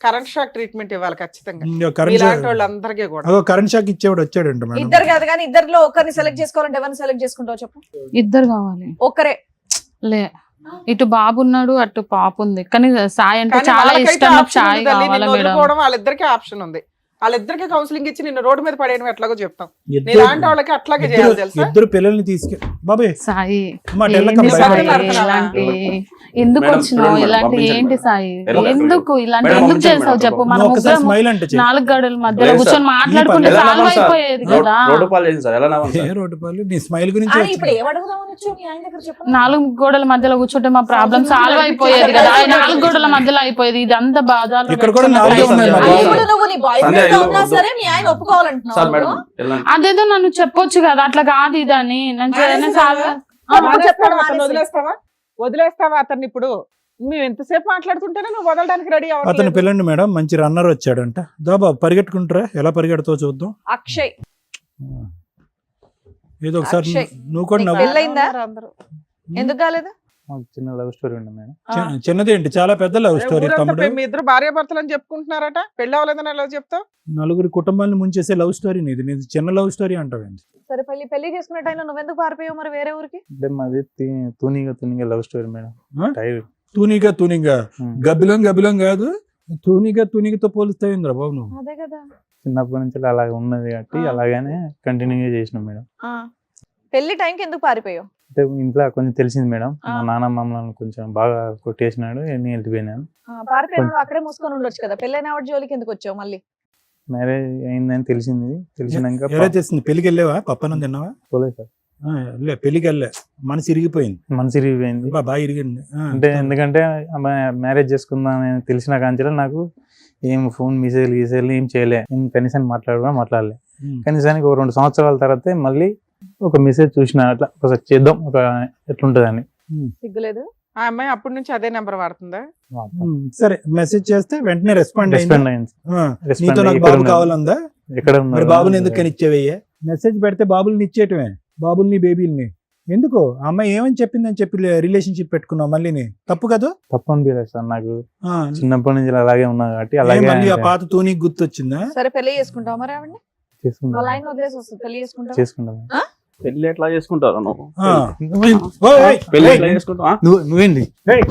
[SPEAKER 4] కరెంట్ షాక్ ట్రీట్మెంట్ ఇవ్వాలి ఖచ్చితంగా
[SPEAKER 3] కరెంట్
[SPEAKER 4] ఇలాంటి వాళ్ళందరికీ కూడా.
[SPEAKER 3] అదో కరెంట్ షాక్ ఇచ్చేవాడు వచ్చాడంట మేడం.
[SPEAKER 1] ఇద్దరు కాదు కానీ ఇద్దరిలో ఒకరిని సెలెక్ట్ చేసుకోవాలంటే ఎవరిని సెలెక్ట్ చేసుకుంటావు చెప్పు?
[SPEAKER 5] ఇద్దరు కావాలి.
[SPEAKER 1] ఒక్కరే.
[SPEAKER 5] లే, ఇటు బాబు ఉన్నాడు, అటు పాప ఉంది, కానీ సాయి అంటే
[SPEAKER 4] కానీ
[SPEAKER 5] చాలా
[SPEAKER 4] వాళ్ళకైతే
[SPEAKER 5] ఇష్టం. నాకు
[SPEAKER 4] ఆప్షన్
[SPEAKER 5] సాయి
[SPEAKER 4] ఉంది తల్లి,
[SPEAKER 5] కావాలా
[SPEAKER 4] నిన్ను
[SPEAKER 5] మేడం?
[SPEAKER 4] వదులుకోవడం వాళ్ళిద్దరికీ ఆప్షన్ ఉంది. వాళ్ళిద్దరికి కౌన్సిలింగ్ ఇచ్చి నిన్ను రోడ్డు మీద పడేయడం ఎట్లాగో చెప్తాం.
[SPEAKER 3] ఇద్దరు-
[SPEAKER 4] ఇలాంటి వాళ్ళకి అట్లాగే చేయాలి తెలుసా.
[SPEAKER 3] ఇద్దరు పిల్లల్ని తీసుకె బాబే
[SPEAKER 5] సాయి
[SPEAKER 3] అమ్మా,
[SPEAKER 5] ఏంటి
[SPEAKER 3] టెల్లకమ్మ
[SPEAKER 5] సాయి?
[SPEAKER 4] భయపడుతున్నావా?
[SPEAKER 5] ఇలాంటి ఎందుకు
[SPEAKER 2] మేడం,
[SPEAKER 5] వచ్చినావు?
[SPEAKER 2] చూడండి,
[SPEAKER 5] ఇలాంటి
[SPEAKER 2] పంపించండి
[SPEAKER 5] ఏంటి
[SPEAKER 2] మేడం.
[SPEAKER 5] సాయి?
[SPEAKER 2] ఎలా
[SPEAKER 5] ఎందుకు ఇలాంటి
[SPEAKER 2] మేడం,
[SPEAKER 5] ఎందుకు
[SPEAKER 2] పంపించండి
[SPEAKER 5] చేసావు
[SPEAKER 2] మేడం,
[SPEAKER 5] చెప్పు? మన
[SPEAKER 3] నువ్వు ఒకసారి
[SPEAKER 5] ముగ్గురం
[SPEAKER 3] స్మైల్ అంటే చెయ్యి.
[SPEAKER 5] 4 గడుల మధ్యలో
[SPEAKER 2] లేదు
[SPEAKER 5] కూర్చొని
[SPEAKER 2] సార్.
[SPEAKER 5] మాట్లాడుకుంటే
[SPEAKER 3] ఎలా
[SPEAKER 5] సాల్వ్
[SPEAKER 2] సార్?
[SPEAKER 5] అయిపోయేది కదా.
[SPEAKER 2] రోడ్డు పాలు చేసింది సార్, ఎలా నవ్వాలి
[SPEAKER 3] ఏ
[SPEAKER 2] సార్?
[SPEAKER 3] రోడ్డు పాలు నీ స్మైల్ గురించి
[SPEAKER 1] ఇప్పుడు
[SPEAKER 3] వచ్చింది.
[SPEAKER 1] ఏమడుగుదామని వచ్చావు మీ ఆయన దగ్గర చెప్పు?
[SPEAKER 5] 4 గోడల మధ్యలో కూర్చుంటే మా ప్రాబ్లం సాల్వ్ అయిపోయేది కదా. 4 గోడల మధ్యలో అయిపోయేది, ఇది అంత బాధలు.
[SPEAKER 3] ఇక్కడ కూడా 4 ఉన్నాయి
[SPEAKER 2] సంధ్య,
[SPEAKER 3] మరి.
[SPEAKER 1] ఇప్పుడు నువ్వు నీ బాయ్
[SPEAKER 2] సంధ్య,
[SPEAKER 1] ఫ్రెండ్
[SPEAKER 2] ఇల్లు
[SPEAKER 1] ఉన్నా
[SPEAKER 2] వద్దు.
[SPEAKER 1] సరే మీ ఆయన ఒప్పుకోవాలంటున్నావు
[SPEAKER 2] సార్ మేడం
[SPEAKER 1] నువ్వు?
[SPEAKER 2] వెళ్ళండి.
[SPEAKER 5] అదేదో నన్ను చెప్పొచ్చు కదా, అట్లా కాదు ఇదని. నేను చేయనే సాల్వ్.
[SPEAKER 1] చెప్పాడు
[SPEAKER 4] అతన్ని
[SPEAKER 1] మానేసి.
[SPEAKER 4] వదిలేస్తావా అతన్ని? ఇప్పుడు మేము ఎంతసేపు మాట్లాడుతుంటేనే నువ్వు వదలడానికి రెడీ
[SPEAKER 3] అతను
[SPEAKER 4] అవ్వట్లేదు.
[SPEAKER 3] పిల్లండి మేడం, మంచి రన్నర్ వచ్చాడంట. దాబా పరిగెట్టుకుంటారా, ఎలా పరిగెడతావు చూద్దాం.
[SPEAKER 1] అక్షయ్
[SPEAKER 3] ఏదో ఒకసారి
[SPEAKER 1] అక్షయ్,
[SPEAKER 3] నువ్వు కూడా
[SPEAKER 1] నీకు
[SPEAKER 3] నవ్వు.
[SPEAKER 1] పెళ్ళయిందా?
[SPEAKER 4] అందరూ.
[SPEAKER 1] ఎందుకు కాలేదు?
[SPEAKER 6] చిన్న లవ్ స్టోరీ ఉంది మేడం.
[SPEAKER 3] చిన్నదేంటి, చాలా పెద్ద లవ్ స్టోరీ
[SPEAKER 4] ఊరంతా
[SPEAKER 3] తమ్ముడు.
[SPEAKER 4] మీ ఇద్దరు భార్యాభర్తలు అని చెప్పుకుంటున్నారట, పెళ్ళి అవ్వలేదని ఎలా చెప్తావు?
[SPEAKER 3] నలుగురి కుటుంబాన్ని ముంచేసే లవ్ స్టోరీ నీది. నీది చిన్న లవ్ స్టోరీ అంటావేంటి?
[SPEAKER 1] సరే పెళ్లి చేసుకునే టైంలో నువ్వెందుకు పారిపోయావు మరి వేరే ఊరికి?
[SPEAKER 6] అంటే మాది తూనిగా లవ్ స్టోరీ మేడం.
[SPEAKER 3] ఆ?
[SPEAKER 6] టైర్
[SPEAKER 3] తూనిగా గబ్బిలం కాదు, తూనిగతో పోలుస్తాయింద్రా బాబు నువ్వు.
[SPEAKER 1] అదే కదా.
[SPEAKER 6] చిన్నప్పటి నుంచి అలాగే ఉన్నది కాబట్టి అలాగనే కంటిన్యూగా చేసినాం మేడం.
[SPEAKER 1] పెళ్లి టైంకి ఎందుకు పారిపోయావు?
[SPEAKER 6] అంటే ఇంట్లో కొంచెం తెలిసింది మేడం, మా
[SPEAKER 1] ఆ.
[SPEAKER 6] నాన్న మమ్మల్ని కొంచెం బాగా కొట్టేసినాడు, నేను వెళ్ళిపోయినాను.
[SPEAKER 1] పారిపోయావు అక్కడే మూసుకొని ఉండొచ్చు కదా. పెళ్ళైన ఆవిడ జోలికి ఎందుకు వచ్చావు మళ్ళీ?
[SPEAKER 6] మ్యారేజ్ అయిందని తెలిసినాక
[SPEAKER 3] ఎలా చేసింది? పెళ్లికి వెళ్ళావా? పప్పనం తిన్నావా?
[SPEAKER 6] పోలేదు సార్,
[SPEAKER 3] పెళ్లికి వెళ్ళా, మనసు ఇరిగిపోయింది.
[SPEAKER 6] మనసు ఇరిగిపోయింది.
[SPEAKER 3] బాగా ఇరిగింది.
[SPEAKER 6] అంటే ఎందుకంటే ఆమె మ్యారేజ్ చేసుకుందామని తెలిసిన కాంచెలో నాకు ఏం ఫోన్ మెసేజ్లు ఏం చేయలే, ఏం కనీసం మాట్లాడలే. కనీసానికి ఒక 2 సంవత్సరాల తర్వాత మళ్ళీ ఒక మెసేజ్ చూసిన, అట్లా ఒకసారి చేద్దాం ఒక ఎట్లుంటది అని.
[SPEAKER 1] సిగ్గులేదు?
[SPEAKER 4] ఆ అమ్మాయి అప్పటి నుంచి అదే నెంబర్ వాడుతుందా?
[SPEAKER 3] సరే, మెసేజ్ చేస్తే వెంటనే రెస్పాండ్
[SPEAKER 6] రెస్పాండ్ అయింది.
[SPEAKER 3] నీతో నాకు
[SPEAKER 6] ఎక్కడ
[SPEAKER 3] బాబు
[SPEAKER 6] ఉన్నారు?
[SPEAKER 3] కావాలందా?
[SPEAKER 6] ఎక్కడ
[SPEAKER 3] మరి
[SPEAKER 6] ఉన్నారు?
[SPEAKER 3] బాబుని ఎందుకు కనిచ్చేవయ్యా? మెసేజ్ పెడితే బాబుల్ని ఇచ్చేయటమే, బాబుల్ని బేబీల్ని ఎందుకు? ఆ అమ్మాయి ఏమని చెప్పిందని చెప్పి రిలేషన్షిప్ పెట్టుకున్నావు మళ్ళీ, తప్పు కదా?
[SPEAKER 6] తప్పు అనిపించలేదు సార్, నాకు
[SPEAKER 3] ఆ,
[SPEAKER 6] చిన్నప్పటి నుంచి అలాగే ఉన్నా కాబట్టి
[SPEAKER 3] ఏ
[SPEAKER 6] అలాగే
[SPEAKER 3] మళ్ళీ ఆ పాత తూనికి గుర్తొచ్చిందా?
[SPEAKER 1] సరే పెళ్లి చేసుకుంటావు మరి ఆవిడని? వాళ్ళ ఆయన వదిలేసి వస్తుంది, పెళ్లి చేసుకుంటావు?
[SPEAKER 6] చేసుకుంటాం.
[SPEAKER 2] పెళ్లి ఎట్లా చేసుకుంటారు నువ్వు?
[SPEAKER 3] ఆ. ఓయ్, ఓయ్,
[SPEAKER 2] పెళ్లి
[SPEAKER 3] ఏయ్,
[SPEAKER 2] ఎట్లా చేసుకుంటావా?
[SPEAKER 6] నువ్వేంటి
[SPEAKER 3] ఏయ్,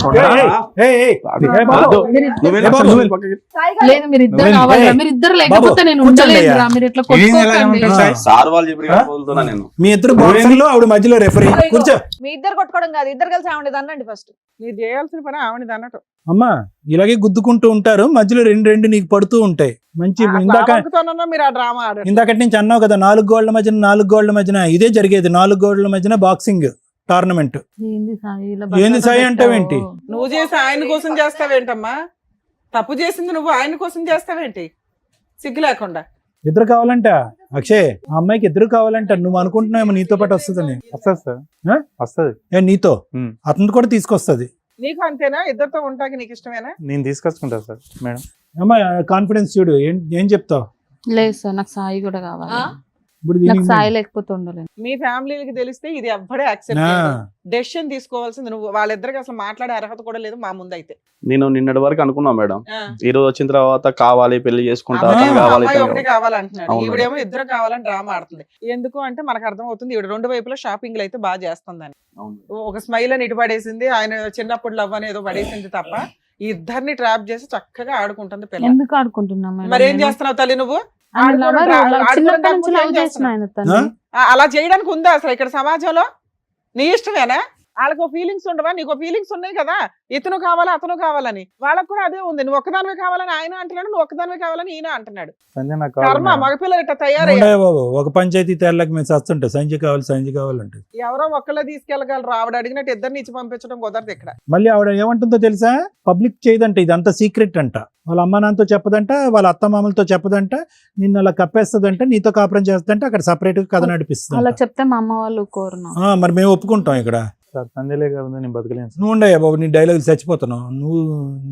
[SPEAKER 3] ఏయ్, ఏయ్, ఏ బాబు,
[SPEAKER 2] నువ్వెళ్ళి
[SPEAKER 3] ఏ బాబు,
[SPEAKER 2] అసలు పక్కకి.
[SPEAKER 1] సాయి గారు,
[SPEAKER 5] లేదు, మీరు ఇద్దరు
[SPEAKER 6] నువ్వేంటి?
[SPEAKER 5] కావాలి.
[SPEAKER 3] ఏయ్,
[SPEAKER 5] మీరు ఇద్దరు
[SPEAKER 3] బాబు,
[SPEAKER 5] లేకపోతే నేను
[SPEAKER 3] కూర్చోండి
[SPEAKER 5] ఉండలేదురా.
[SPEAKER 3] అయ్యా.
[SPEAKER 5] మీరు ఇట్లా
[SPEAKER 6] ఇదేం ఎలాగ
[SPEAKER 5] కొట్టుకోకండి.
[SPEAKER 6] ఉంటుంది సార్?
[SPEAKER 2] సార్ వాళ్ళు చెప్పి వదులుతున్నా నేను.
[SPEAKER 3] మీ ఇద్దరు బాక్సింగ్ లో ఆవిడ మధ్యలో రెఫరీ. కూర్చో.
[SPEAKER 1] మీ ఇద్దరు కొట్టుకోవడం కాదు, ఇద్దరు కలిసి ఆవిడ అనండి ఫస్ట్.
[SPEAKER 4] మీరు చేయాల్సిన పని ఆవిడది అన్నట్టు.
[SPEAKER 3] అమ్మా, ఇలాగే గుద్దుకుంటూ ఉంటారు, మధ్యలో రెండు నీకు పడుతూ ఉంటాయి. మంచి
[SPEAKER 4] బావకుతోనన్నా మీరు ఆ డ్రామా ఆడారు.
[SPEAKER 3] ఇందాకటి నుంచి అన్నావు కదా, 4 గోళ్ల మధ్యన ఇదే జరిగేది. 4 గోళ్ల మధ్యన బాక్సింగ్ టోర్నమెంట్.
[SPEAKER 5] ఏంది సాయి ఇలా
[SPEAKER 3] ఏంది సాయి
[SPEAKER 5] బట్టలు
[SPEAKER 3] అంటావేంటి?
[SPEAKER 5] పెట్టావు?
[SPEAKER 4] నువ్వు చేసి ఆయన కోసం చేస్తావేంటమ్మా? తప్పు చేసింది నువ్వు ఆయన కోసం చేస్తావేంటి సిగ్గు లేకుండా?
[SPEAKER 3] ఇద్దరు కావాలంట అక్షయ్, ఆ అమ్మాయికి ఇద్దరు కావాలంట. నువ్వు అనుకుంటున్నావేమో నీతో పాటు వస్తుందని.
[SPEAKER 6] వస్తుంది సార్,
[SPEAKER 3] ఆ?
[SPEAKER 6] వస్తుంది.
[SPEAKER 3] నీతో
[SPEAKER 6] ఉమ్.
[SPEAKER 3] అతను కూడా తీసుకొస్తుంది.
[SPEAKER 4] నీకు అంతేనా? ఇద్దరితో ఉంటాకి నీకు ఇష్టమేనా?
[SPEAKER 6] నేను తీసుకొచ్చుకుంటా సార్ మేడం.
[SPEAKER 3] అమ్మా, కాన్ఫిడెన్స్ చూడు. ఏం చెప్తావు
[SPEAKER 5] లేదు సార్, నాకు సాయి కూడా కావాలి.
[SPEAKER 3] ఇప్పుడు
[SPEAKER 5] నాకు
[SPEAKER 3] దీనికి?
[SPEAKER 5] సాయి లేకపోతే ఉండలేను.
[SPEAKER 4] మీ ఫ్యామిలీకి తెలిస్తే ఇది ఎవ్వడే యాక్సెప్ట్
[SPEAKER 3] ఆ,
[SPEAKER 4] చేయదు. డెసిషన్ తీసుకోవాల్సింది నువ్వు. వాళ్ళిద్దరికి అసలు మాట్లాడే అర్హత కూడా లేదు మా ముందు అయితే.
[SPEAKER 2] నేను నిన్నటి వరకు అనుకున్నా మేడం, ఈ రోజు వచ్చిన తర్వాత కావాలి, పెళ్లి చేసుకుంటా,
[SPEAKER 3] అమ్మాయి
[SPEAKER 2] అతను కావాలి,
[SPEAKER 4] అమ్మాయి
[SPEAKER 2] ఇతను
[SPEAKER 4] ఒకటి
[SPEAKER 2] కావాలి.
[SPEAKER 4] కావాలంటున్నాడు,
[SPEAKER 2] అవును.
[SPEAKER 4] ఈవిడేమో ఇద్దరు కావాలని డ్రామా ఆడుతుంది. ఎందుకు అంటే మనకు అర్థం అవుతుంది ఈవిడ 2 వైపులా షాపింగ్లు అయితే బాగా చేస్తుందని.
[SPEAKER 2] అవును.
[SPEAKER 4] ఒక స్మైల్ అని ఇటు పడేసింది, ఆయన చిన్నప్పుడు లవ్ అని ఏదో పడేసింది తప్ప ఈ ఇద్దరిని ట్రాప్ చేసి చక్కగా ఆడుకుంటుంది పిల్ల.
[SPEAKER 5] ఎందుకు ఆడుకుంటున్నా మేడం?
[SPEAKER 4] మరి ఏం
[SPEAKER 5] నేను?
[SPEAKER 4] చేస్తున్నావు తల్లి నువ్వు?
[SPEAKER 5] ఆయన lover,
[SPEAKER 4] ఆడుకోవడం
[SPEAKER 5] చిన్నప్పటి నుంచి
[SPEAKER 4] కాకపోతే
[SPEAKER 5] లవ్
[SPEAKER 4] ఏం
[SPEAKER 5] చేసిన
[SPEAKER 4] చేస్తున్నావు?
[SPEAKER 5] ఆయన తను.
[SPEAKER 3] ఆ?
[SPEAKER 4] అలా చేయడానికి ఉందా అసలు ఇక్కడ సమాజంలో? నీ ఇష్టమేనా? వాళ్ళకు ఫీలింగ్స్ ఉండవా? నీకు ఫీలింగ్స్ ఉన్నాయి కదా, ఇతను కావాలా అతను కావాలని. వాళ్ళకు కూడా అదే ఉంది, నువ్వు ఒక్కదానివే కావాలని ఆయన అంటున్నాడు, నువ్వు ఒక్కదానివే కావాలని ఈయన అంటున్నాడు.
[SPEAKER 6] సంజయ్ నాకు
[SPEAKER 4] కర్మ,
[SPEAKER 6] కావాలి మేడం.
[SPEAKER 4] మగపిల్లలు ఇట్లా తయారయ్యారు.
[SPEAKER 3] ఉండవే బాబు, ఒక పంచాయతీ తేర్లకు మేము చస్తుంటే సంజయ్ కావాలంటే
[SPEAKER 4] ఎవరో ఒక్కళ్ళే తీసుకెళ్ళగలరు. ఆవిడ అడిగినట్టు ఇద్దరిని ఇచ్చి పంపించడం కుదరదు ఇక్కడ.
[SPEAKER 3] మళ్ళీ ఆవిడ ఏమంటుందో తెలుసా, పబ్లిక్ చేయదంట, ఇదంతా సీక్రెట్ అంట, వాళ్ళ అమ్మ నాన్నతో చెప్పదంట, వాళ్ళ అత్త మామలతో చెప్పదంట, నిన్ను అలా కప్పేస్తుందంట, నీతో కాపురం చేస్తుందంటే అక్కడ సపరేట్ గా కథ
[SPEAKER 5] అలా
[SPEAKER 3] నడిపిస్తుంది.
[SPEAKER 5] చెప్తే మా అమ్మ వాళ్ళు కోరును.
[SPEAKER 3] మరి మేము ఒప్పుకుంటాం ఇక్కడ.
[SPEAKER 6] సార్ సంజయ్ లేక నేను బతకలేను సార్.
[SPEAKER 3] నువ్వు ఉండయా బాబు, నీ డైలాగులు చచ్చిపోతున్నావు, నువ్వు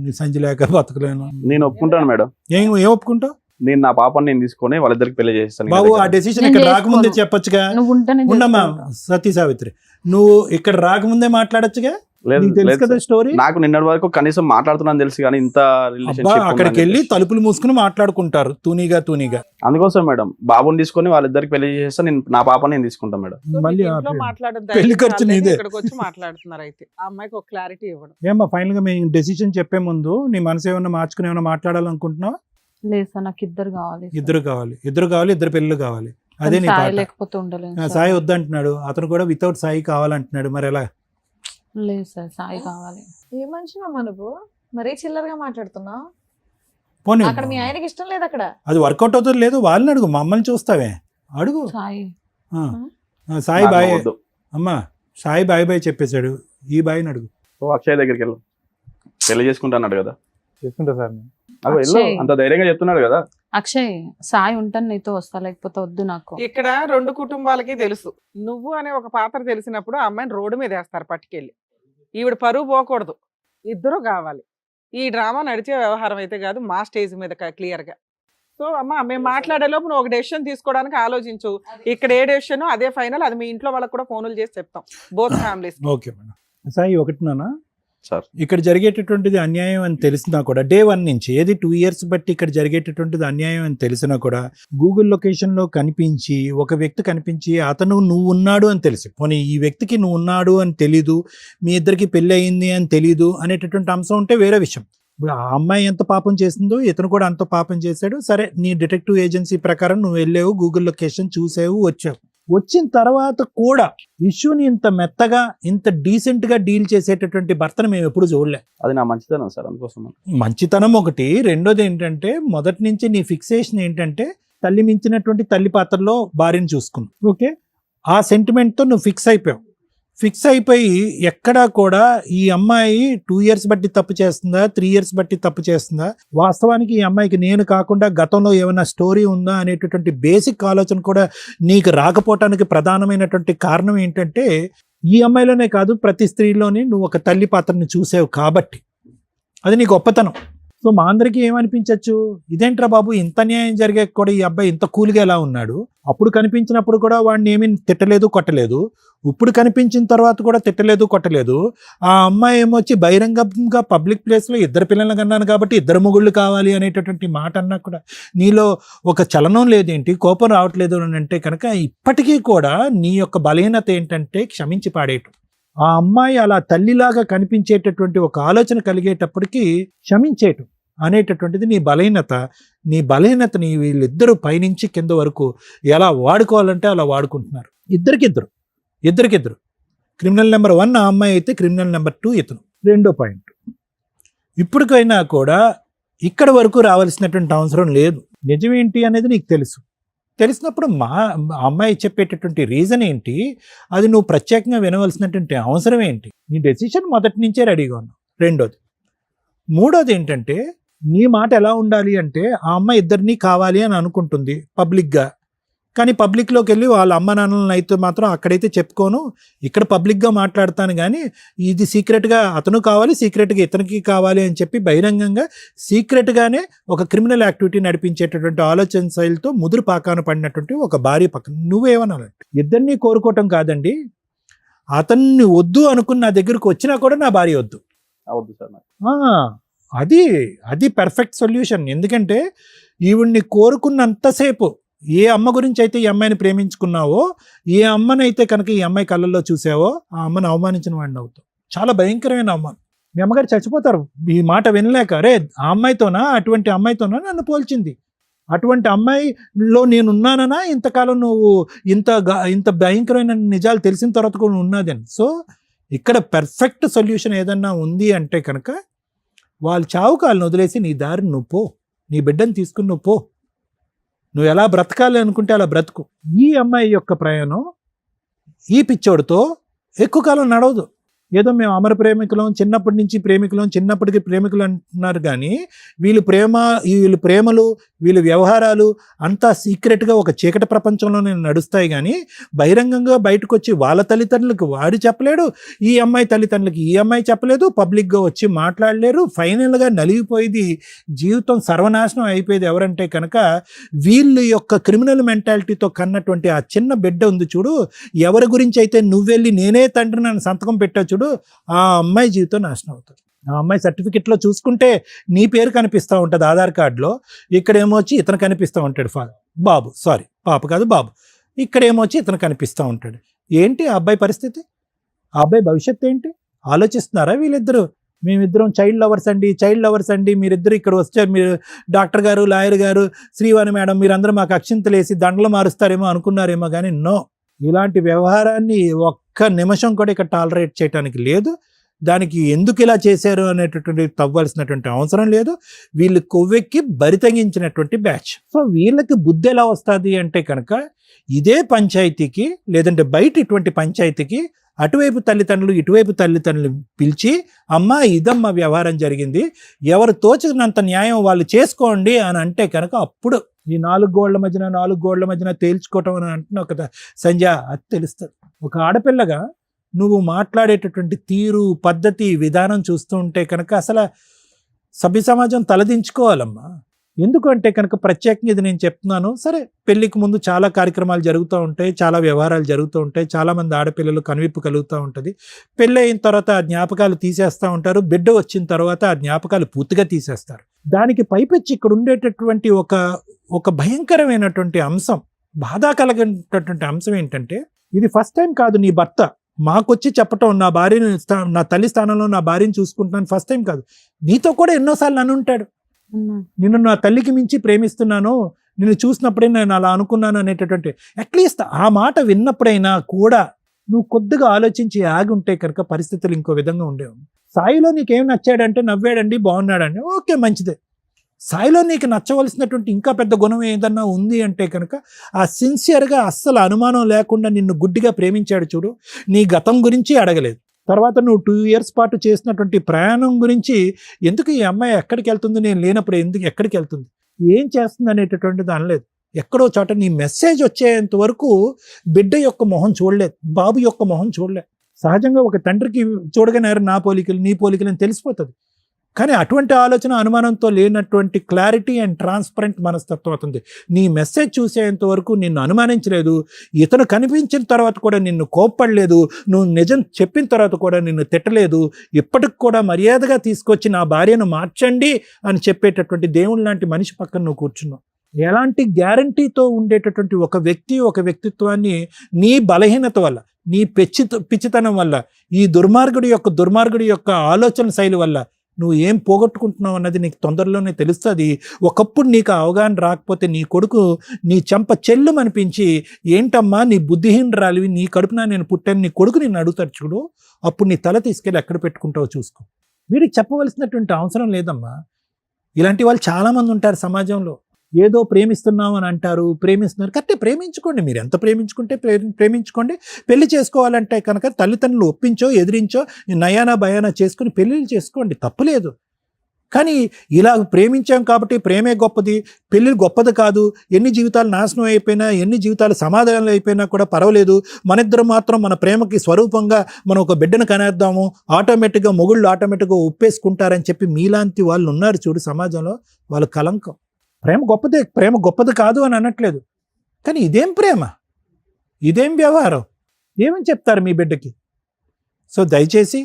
[SPEAKER 3] నీ సంజయ్ లేక బతకలేను.
[SPEAKER 2] నేను ఒప్పుకుంటాను మేడం.
[SPEAKER 3] ఏం ఒప్పుకుంటావు
[SPEAKER 2] నేను నా పాపని నేను తీసుకొని వాళ్ళిద్దరికి పెళ్లి చేస్తాను.
[SPEAKER 3] బాబు? ఆ డెసిషన్
[SPEAKER 5] నేను
[SPEAKER 3] ఇక్కడ
[SPEAKER 5] చేసుకోను.
[SPEAKER 3] రాకముందే చెప్పొచ్చుగా.
[SPEAKER 5] నువ్వు ఉంటే నేను
[SPEAKER 3] ఉండమ్మా
[SPEAKER 5] చేసుకుంటా.
[SPEAKER 3] సతీ సావిత్రి, నువ్వు ఇక్కడ రాకముందే మాట్లాడొచ్చుగా.
[SPEAKER 2] లేదు,
[SPEAKER 3] నీకు తెలుసు
[SPEAKER 2] లేదు
[SPEAKER 3] కదా
[SPEAKER 2] సార్.
[SPEAKER 3] స్టోరీ.
[SPEAKER 2] నాకు నిన్నటి వరకు కనీసం మాట్లాడుతున్నాను తెలుసు కానీ ఇంత
[SPEAKER 3] అబ్బా,
[SPEAKER 2] రిలేషన్షిప్
[SPEAKER 3] అక్కడికి వెళ్ళి తలుపులు మూసుకుని మాట్లాడుకుంటారు తూనీగా.
[SPEAKER 2] అందుకోసం మేడం బాబుని తీసుకొని వాళ్ళిద్దరికి పెళ్లి చేస్తే నేను నా పాపని నేను తీసుకుంటాను మేడం.
[SPEAKER 4] సో
[SPEAKER 3] మళ్ళీ
[SPEAKER 4] మీకు
[SPEAKER 3] ఆ
[SPEAKER 4] ఇంట్లో
[SPEAKER 3] పెళ్లి-
[SPEAKER 4] మాట్లాడడం
[SPEAKER 3] పెళ్లి ఖర్చు
[SPEAKER 4] ధైర్యం
[SPEAKER 3] నీదే.
[SPEAKER 4] ఇక్కడికి వచ్చి మాట్లాడుతున్నారు. అయితే ఆ అమ్మాయికి ఒక క్లారిటీ ఇవ్వడం.
[SPEAKER 3] ఏమ్మా ఫైనల్ గా మేము డెసిషన్ చెప్పే ముందు నీ మనసు ఏమన్నా మార్చుకుని ఏమన్నా మాట్లాడాలనుకుంటున్నావు?
[SPEAKER 5] లేదు సార్, నాకు ఇద్దరు కావాలి సార్.
[SPEAKER 3] ఇద్దరు కావాలి, ఇద్దరు పెళ్ళిళ్ళు కావాలి. అదే నీ
[SPEAKER 5] సాయి
[SPEAKER 3] పాట.
[SPEAKER 5] లేకపోతే ఉండలేను సార్.
[SPEAKER 3] సాయి వద్దంటున్నాడు, అతను కూడా వితౌట్ సాయి కావాలంటున్నాడు. మరి ఎలా?
[SPEAKER 5] లేదు సార్, సాయి కావాలి.
[SPEAKER 1] ఏ మనిషి అమ్మ నువ్వు, మరీ చిల్లరగా మాట్లాడుతున్నావు.
[SPEAKER 3] పోనీ
[SPEAKER 1] అక్కడ మీ ఆయనకి ఇష్టం లేదు అక్కడ.
[SPEAKER 3] అది వర్కౌట్ అవుతుంది లేదు, వాళ్ళని అడుగు, మమ్మల్ని చూస్తావే అడుగు.
[SPEAKER 5] సాయి
[SPEAKER 3] సాయి
[SPEAKER 2] నాకు
[SPEAKER 3] బాయ్
[SPEAKER 2] వద్దు.
[SPEAKER 3] అమ్మా, సాయి బాయ్ చెప్పేశాడు, ఈ బాయ్ని అడుగు.
[SPEAKER 2] ఓ అక్షయ్ దగ్గరికి వెళ్ళు, పెళ్లి చేసుకుంటాన్నాడు కదా.
[SPEAKER 6] చేసుకుంటా సార్ నేను.
[SPEAKER 2] అగో వెళ్ళు,
[SPEAKER 5] అక్షయ్.
[SPEAKER 2] అంత ధైర్యంగా చెప్తున్నాడు కదా.
[SPEAKER 5] అక్షయ్, సాయి ఉంటాను నీతో వస్తా, లేకపోతే వద్దు నాకు.
[SPEAKER 4] ఇక్కడ రెండు కుటుంబాలకి తెలుసు, నువ్వు అనే ఒక పాత్ర తెలిసినప్పుడు ఆ అమ్మాయిని రోడ్డు మీద వేస్తారు పట్టుకెళ్ళి. ఈవిడ పరువు పోకూడదు, ఇద్దరు కావాలి. ఈ డ్రామా నడిచే వ్యవహారం అయితే కాదు, మా స్టేజ్ మీద క్లియర్ గా. సో అమ్మ, మేము మాట్లాడే లోపు నువ్వు ఒక డెసిషన్ తీసుకోవడానికి ఆలోచించు. ఇక్కడ ఏ డెసిషన్ అదే ఫైనల్. అది మీ ఇంట్లో వాళ్ళకి కూడా ఫోన్లు చేసి చెప్తాం, both families.
[SPEAKER 3] Okay madam. Sai ఒకటినా
[SPEAKER 2] సార్,
[SPEAKER 3] ఇక్కడ జరిగేటటువంటిది అన్యాయం అని తెలిసినా కూడా డే 1 నుంచి ఏది 2 years బట్టి ఇక్కడ జరిగేటటువంటిది అన్యాయం అని తెలిసినా కూడా గూగుల్ లొకేషన్లో కనిపించి ఒక వ్యక్తి కనిపించి అతను నువ్వు ఉన్నాడు అని తెలిసి, పోనీ ఈ వ్యక్తికి నువ్వు ఉన్నాడు అని తెలీదు, మీ ఇద్దరికి పెళ్ళి అయింది అని తెలీదు అనేటటువంటి అంశం ఉంటే వేరే విషయం. ఇప్పుడు ఆ అమ్మాయి ఎంత పాపం చేసిందో ఇతను కూడా అంత పాపం చేశాడు. సరే, నీ డిటెక్టివ్ ఏజెన్సీ ప్రకారం నువ్వు వెళ్ళావు, గూగుల్ లొకేషన్ చూసావు, వచ్చావు. వచ్చిన తర్వాత కూడా ఇష్యూని ఇంత మెత్తగా ఇంత డీసెంట్ గా డీల్ చేసేటటువంటి భర్తను మేము ఎప్పుడు చూడలే.
[SPEAKER 2] అది నా మంచితనం సార్, అందుకోసం.
[SPEAKER 3] మంచితనం ఒకటి. రెండోది ఏంటంటే మొదటి నుంచి నీ ఫిక్సేషన్ ఏంటంటే తల్లి మించినటువంటి తల్లి పాత్రలో భార్యను చూసుకున్నావు. ఓకే, ఆ సెంటిమెంట్తో నువ్వు ఫిక్స్ అయిపోయి ఎక్కడా కూడా ఈ అమ్మాయి 2 years బట్టి తప్పు చేస్తుందా, 3 years బట్టి తప్పు చేస్తుందా, వాస్తవానికి ఈ అమ్మాయికి నేను కాకుండా గతంలో ఏమైనా స్టోరీ ఉందా అనేటటువంటి బేసిక్ ఆలోచన కూడా నీకు రాకపోవటానికి ప్రధానమైనటువంటి కారణం ఏంటంటే ఈ అమ్మాయిలోనే కాదు ప్రతి స్త్రీలోని నువ్వు ఒక తల్లి పాత్రని చూసావు కాబట్టి అది నీ గొప్పతనం. సో మా అందరికీ ఏమనిపించవచ్చు, ఇదేంట్రా బాబు ఇంత న్యాయం జరిగే కూడా ఈ అబ్బాయి ఇంత కూల్గా ఎలా ఉన్నాడు, అప్పుడు కనిపించినప్పుడు కూడా వాడిని ఏమీ తిట్టలేదు కొట్టలేదు, ఇప్పుడు కనిపించిన తర్వాత కూడా తిట్టలేదు కొట్టలేదు. ఆ అమ్మాయి ఏమొచ్చి బహిరంగంగా పబ్లిక్ ప్లేస్లో ఇద్దరు పిల్లలు కన్నాను కాబట్టి ఇద్దరు మొగుళ్ళు కావాలి అనేటటువంటి మాట అన్నా కూడా నీలో ఒక చలనం లేదేంటి, కోపం రావట్లేదు అని అంటే కనుక ఇప్పటికీ కూడా నీ యొక్క బలహీనత ఏంటంటే క్షమించి పాడేయటం. ఆ అమ్మాయి అలా తల్లిలాగా కనిపించేటటువంటి ఒక ఆలోచన కలిగేటప్పటికీ క్షమించేయటం అనేటటువంటిది నీ బలహీనత. నీ బలహీనతని వీళ్ళిద్దరూ పైనుంచి కింద వరకు ఎలా వాడుకోవాలంటే అలా వాడుకుంటున్నారు. ఇద్దరికిద్దరు. క్రిమినల్ నెంబర్ 1 ఆ అమ్మాయి అయితే క్రిమినల్ నెంబర్ 2 ఇతను. రెండో పాయింట్, ఇప్పటికైనా కూడా ఇక్కడ వరకు రావాల్సినటువంటి అవసరం లేదు. నిజమేంటి అనేది నీకు తెలిసినప్పుడు మా అమ్మాయి చెప్పేటటువంటి రీజన్ ఏంటి, అది నువ్వు ప్రత్యేకంగా వినవలసినటువంటి అవసరం ఏంటి, నీ డెసిషన్ మొదటి నుంచే రెడీగా ఉన్నావు. మూడోది ఏంటంటే నీ మాట ఎలా ఉండాలి అంటే ఆ అమ్మాయి ఇద్దరినీ కావాలి అని అనుకుంటుంది పబ్లిక్గా, కానీ పబ్లిక్లోకి వెళ్ళి వాళ్ళ అమ్మ నాన్నలను అయితే మాత్రం అక్కడైతే చెప్పుకోను, ఇక్కడ పబ్లిక్గా మాట్లాడతాను కానీ ఇది సీక్రెట్గా అతను కావాలి, సీక్రెట్గా ఇతనికి కావాలి అని చెప్పి బహిరంగంగా సీక్రెట్గానే ఒక క్రిమినల్ యాక్టివిటీ నడిపించేటటువంటి ఆలోచన శైలితో ముదురు పాకాన పడినటువంటి ఒక భార్య పక్కన నువ్వేమనాలంటే ఇద్దరినీ కోరుకోవటం కాదండి, అతన్ని వద్దు అనుకుని నా దగ్గరకు వచ్చినా కూడా నా భార్య వద్దు.
[SPEAKER 2] అవద్దు సార్ నాకు.
[SPEAKER 3] అది పర్ఫెక్ట్ సొల్యూషన్. ఎందుకంటే ఈవిడ్ని కోరుకున్నంతసేపు ఏ అమ్మ గురించి అయితే ఈ అమ్మాయిని ప్రేమించుకున్నావో, ఏ అమ్మనైతే కనుక ఈ అమ్మాయి కళ్ళల్లో చూసావో ఆ అమ్మని అవమానించిన వాడిని అవుతావు. చాలా భయంకరమైన అవమానం. మీ అమ్మగారు చచ్చిపోతారు ఈ మాట వినలేక. రే ఆ అమ్మాయితోనా, అటువంటి అమ్మాయితోనా నన్ను పోల్చింది, అటువంటి అమ్మాయిలో నేనున్నానన్నా ఇంతకాలం నువ్వు ఇంత భయంకరమైన నిజాలు తెలిసిన తర్వాత కూడా ఉన్నదని. సో ఇక్కడ పర్ఫెక్ట్ సొల్యూషన్ ఏదన్నా ఉంది అంటే కనుక వాళ్ళు చావు కాళ్ళని వదిలేసి నీ దారి నువ్వు పో, నీ బిడ్డను తీసుకుని నువ్వు పో, నువ్వు ఎలా బ్రతకాలి అనుకుంటే అలా బ్రతుకు. ఈ అమ్మాయి యొక్క ప్రయాణం ఈ పిచ్చోడితో ఎక్కువ కాలం నడవదు. ఏదో మేము అమర ప్రేమికులం, చిన్నప్పటి నుంచి ప్రేమికులం, చిన్నప్పటికి ప్రేమికులు అంటున్నారు కానీ వీళ్ళు ప్రేమలు వీళ్ళ వ్యవహారాలు అంతా సీక్రెట్గా ఒక చీకటి ప్రపంచంలోనే నడుస్తాయి. కానీ బహిరంగంగా బయటకు వచ్చి వాళ్ళ తల్లిదండ్రులకు వాడు చెప్పలేడు, ఈ అమ్మాయి తల్లిదండ్రులకి ఈ అమ్మాయి చెప్పలేదు, పబ్లిక్గా వచ్చి మాట్లాడలేరు. ఫైనల్గా నలిగిపోయేది, జీవితం సర్వనాశనం అయిపోయేది ఎవరంటే కనుక వీళ్ళు యొక్క క్రిమినల్ మెంటాలిటీతో కన్నటువంటి ఆ చిన్న బిడ్డ ఉంది చూడు, ఎవరి గురించి అయితే నువ్వెళ్ళి నేనే తండ్రి నన్ను సంతకం పెట్టా చూడు, ఆ అమ్మాయి జీవితం నాశనం అవుతుంది. ఆ అమ్మాయి సర్టిఫికెట్లో చూసుకుంటే నీ పేరు కనిపిస్తూ ఉంటుంది ఆధార్ కార్డులో, ఇక్కడేమో వచ్చి ఇతను కనిపిస్తూ ఉంటాడు బాబు, సారీ పాప కాదు బాబు, ఇక్కడేమో వచ్చి ఇతను కనిపిస్తూ ఉంటాడు. ఏంటి ఆ అబ్బాయి పరిస్థితి? ఆ అబ్బాయి భవిష్యత్తు ఏంటి ఆలోచిస్తున్నారా వీళ్ళిద్దరూ? మేమిద్దరం చైల్డ్ లవర్స్ అండి, మీరిద్దరు ఇక్కడ వస్తే మీరు డాక్టర్ గారు, లాయర్ గారు, శ్రీవాణి మేడం మీరందరూ మాకు అక్షింతలేసి దండలు మారుస్తారేమో అనుకున్నారేమో, కానీ నో, ఇలాంటి వ్యవహారాన్ని ఒక్క నిమిషం కూడా ఇక్కడ టాలరేట్ చేయడానికి లేదు. దానికి ఎందుకు ఇలా చేశారు అనేటటువంటి తవ్వాల్సినటువంటి అవసరం లేదు. వీళ్ళు కొవ్వెక్కి బరితెగించినటువంటి బ్యాచ్. సో వీళ్ళకి బుద్ధి ఎలా వస్తుంది అంటే కనుక ఇదే పంచాయతీకి లేదంటే బయట ఇటువంటి పంచాయతీకి అటువైపు తల్లిదండ్రులు ఇటువైపు తల్లిదండ్రులు పిలిచి అమ్మా ఇదమ్మా వ్యవహారం జరిగింది, ఎవరు తోచినంత న్యాయం వాళ్ళు చేసుకోండి అని అంటే కనుక అప్పుడు ఈ నాలుగు గోళ్ల మధ్యన తేల్చుకోవటం అని అంటున్నావు కదా సంధ్య, అది తెలుస్తుంది. ఒక ఆడపిల్లగా నువ్వు మాట్లాడేటటువంటి తీరు, పద్ధతి, విధానం చూస్తూ ఉంటే కనుక అసలు సభ్య సమాజం తలదించుకోవాలమ్మా. ఎందుకంటే కనుక ప్రత్యేకంగా ఇది నేను చెప్తున్నాను. సరే, పెళ్లికి ముందు చాలా కార్యక్రమాలు జరుగుతూ ఉంటాయి, చాలా వ్యవహారాలు జరుగుతూ ఉంటాయి, చాలామంది ఆడపిల్లలు కనువిప్పు కలుగుతూ ఉంటుంది. పెళ్ళి అయిన తర్వాత ఆ జ్ఞాపకాలు తీసేస్తూ ఉంటారు, బిడ్డ వచ్చిన తర్వాత ఆ జ్ఞాపకాలు పూర్తిగా తీసేస్తారు. దానికి పైపెచ్చి ఇక్కడ ఉండేటటువంటి ఒక భయంకరమైనటువంటి అంశం, బాధ కలిగినటువంటి అంశం ఏంటంటే, ఇది ఫస్ట్ టైం కాదు నీ భర్త మాకొచ్చి చెప్పటం, నా భార్యను నా తల్లి స్థానంలో నా భార్యను చూసుకుంటున్నాను ఫస్ట్ టైం కాదు, నీతో కూడా ఎన్నోసార్లు అని ఉంటాడు. నిన్ను నా తల్లికి మించి ప్రేమిస్తున్నాను, నిన్ను చూసినప్పుడే నేను అలా అనుకున్నాను అనేటటువంటి అట్లీస్ట్ ఆ మాట విన్నప్పుడైనా కూడా నువ్వు కొద్దిగా ఆలోచించి ఆగి ఉంటే కనుక పరిస్థితులు ఇంకో విధంగా ఉండేవి. సాయిలో నీకేం నచ్చాడంటే నవ్వాడండి, బాగున్నాడండి, ఓకే మంచిదే. సాయిలో నీకు నచ్చవలసినటువంటి ఇంకా పెద్ద గుణం ఏదన్నా ఉంది అంటే కనుక ఆ సిన్సియర్గా అస్సలు అనుమానం లేకుండా నిన్ను గుడ్డిగా ప్రేమించాడు చూడు, నీ గతం గురించి అడగలేదు. తర్వాత నువ్వు 2 years పాటు చేసినటువంటి ప్రయాణం గురించి, ఎందుకు ఈ అమ్మాయి ఎక్కడికి వెళ్తుంది, నేను లేనప్పుడు ఎందుకు ఎక్కడికి వెళ్తుంది, ఏం చేస్తుంది అనేటటువంటిది అనలేదు. ఎక్కడో చోట నీ మెసేజ్ వచ్చేంత వరకు బిడ్డ యొక్క మొహం చూడలేదు, బాబు యొక్క మొహం చూడలేదు. సహజంగా ఒక తండ్రికి చూడగానే నా పోలికలు నీ పోలికలు అని తెలిసిపోతుంది. కానీ అటువంటి ఆలోచన అనుమానంతో లేనటువంటి క్లారిటీ అండ్ ట్రాన్స్పరెంట్ మనస్తత్వం అవుతుంది. నీ మెసేజ్ చూసేంత వరకు నిన్ను అనుమానించలేదు, ఇతను కనిపించిన తర్వాత కూడా నిన్ను కోప్పడలేదు, నువ్వు నిజం చెప్పిన తర్వాత కూడా నిన్ను తిట్టలేదు, ఇప్పటికి కూడా మర్యాదగా తీసుకొచ్చి నా భార్యను మార్చండి అని చెప్పేటటువంటి దేవుని లాంటి మనిషి పక్కన నువ్వు కూర్చున్నావు. ఎలాంటి గ్యారంటీతో ఉండేటటువంటి ఒక వ్యక్తిత్వాన్ని నీ బలహీనత వల్ల, నీ పిచ్చితనం వల్ల, ఈ దుర్మార్గుడి యొక్క ఆలోచన శైలి వల్ల నువ్వు ఏం పోగొట్టుకుంటున్నావు అన్నది నీకు తొందరలోనే తెలుస్తుంది. ఒకప్పుడు నీకు అవగాహన రాకపోతే నీ కొడుకు నీ చెంప చెల్లు అనిపించి, ఏంటమ్మా నీ బుద్ధిహీనరాలివి, నీ కడుపున నేను పుట్టాను, నీ కొడుకు నిన్ను అడుగుతాడు చూడు, అప్పుడు నీ తల తీసుకెళ్ళి ఎక్కడ పెట్టుకుంటావో చూసుకో. వీడికి చెప్పవలసినటువంటి అవసరం లేదమ్మా. ఇలాంటి వాళ్ళు చాలామంది ఉంటారు సమాజంలో. ఏదో ప్రేమిస్తున్నాం అని అంటారు, ప్రేమిస్తున్నారు. కరెక్టే, ప్రేమించుకోండి, మీరు ఎంత ప్రేమించుకుంటే ప్రేమించుకోండి. పెళ్లి చేసుకోవాలంటే కనుక తల్లిదండ్రులు ఒప్పించో ఎదిరించో నయానా భయానా చేసుకుని పెళ్ళిళ్ళు చేసుకోండి, తప్పులేదు. కానీ ఇలా ప్రేమించాం కాబట్టి ప్రేమే గొప్పది, పెళ్ళి గొప్పది కాదు, ఎన్ని జీవితాలు నాశనం అయిపోయినా, ఎన్ని జీవితాలు సమాధానాలు అయిపోయినా కూడా పర్వాలేదు, మన మాత్రం మన ప్రేమకి స్వరూపంగా మనం ఒక బిడ్డను కనేద్దాము, ఆటోమేటిక్గా మొగుళ్ళు ఆటోమేటిక్గా ఒప్పేసుకుంటారని చెప్పి మీలాంటి వాళ్ళు ఉన్నారు చూడు సమాజంలో, వాళ్ళు కలంకం. ప్రేమ గొప్పది కాదు అని అనట్లేదు, కానీ ఇదేం ప్రేమ, ఇదేం వ్యవహారం, ఏమని చెప్తారు మీ బిడ్డకి? సో దయచేసి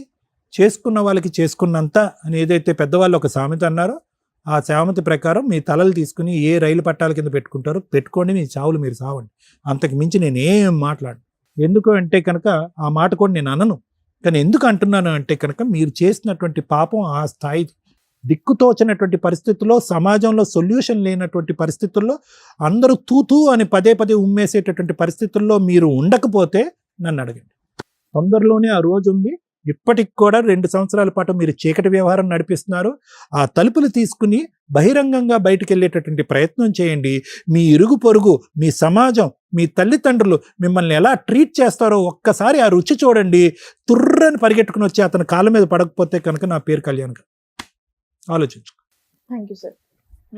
[SPEAKER 3] చేసుకున్న వాళ్ళకి చేసుకున్నంత అని ఏదైతే పెద్దవాళ్ళు ఒక సామెత అన్నారో, ఆ సామెత ప్రకారం మీ తలలు తీసుకుని ఏ రైలు పట్టాల కింద పెట్టుకుంటారో పెట్టుకోండి, మీ చావులు మీరు సావండి. అంతకు మించి నేనేం మాట్లాడు. ఎందుకు అంటే కనుక ఆ మాట కూడా నేను అనను, కానీ ఎందుకు అంటున్నాను అంటే కనుక మీరు చేసినటువంటి పాపం ఆ స్థాయి, దిక్కుతోచినటువంటి పరిస్థితుల్లో, సమాజంలో సొల్యూషన్ లేనటువంటి పరిస్థితుల్లో, అందరూ తూతూ అని పదే ఉమ్మేసేటటువంటి పరిస్థితుల్లో మీరు ఉండకపోతే నన్ను అడగండి. తొందరలోనే ఆ రోజు ఉంది, ఇప్పటికి కూడా 2 సంవత్సరాల పాటు మీరు చీకటి వ్యవహారం నడిపిస్తున్నారు. ఆ తలుపులు తీసుకుని బహిరంగంగా బయటికి వెళ్ళేటటువంటి ప్రయత్నం చేయండి. మీ ఇరుగు పొరుగు, మీ సమాజం, మీ తల్లిదండ్రులు మిమ్మల్ని ఎలా ట్రీట్ చేస్తారో ఒక్కసారి ఆ రుచి చూడండి. తుర్రని పరిగెట్టుకుని వచ్చి అతని కాళ్ళ మీద పడకపోతే కనుక నా పేరు కళ్యాణ్ గారు. ఆలోచించు.
[SPEAKER 1] Thank you sir.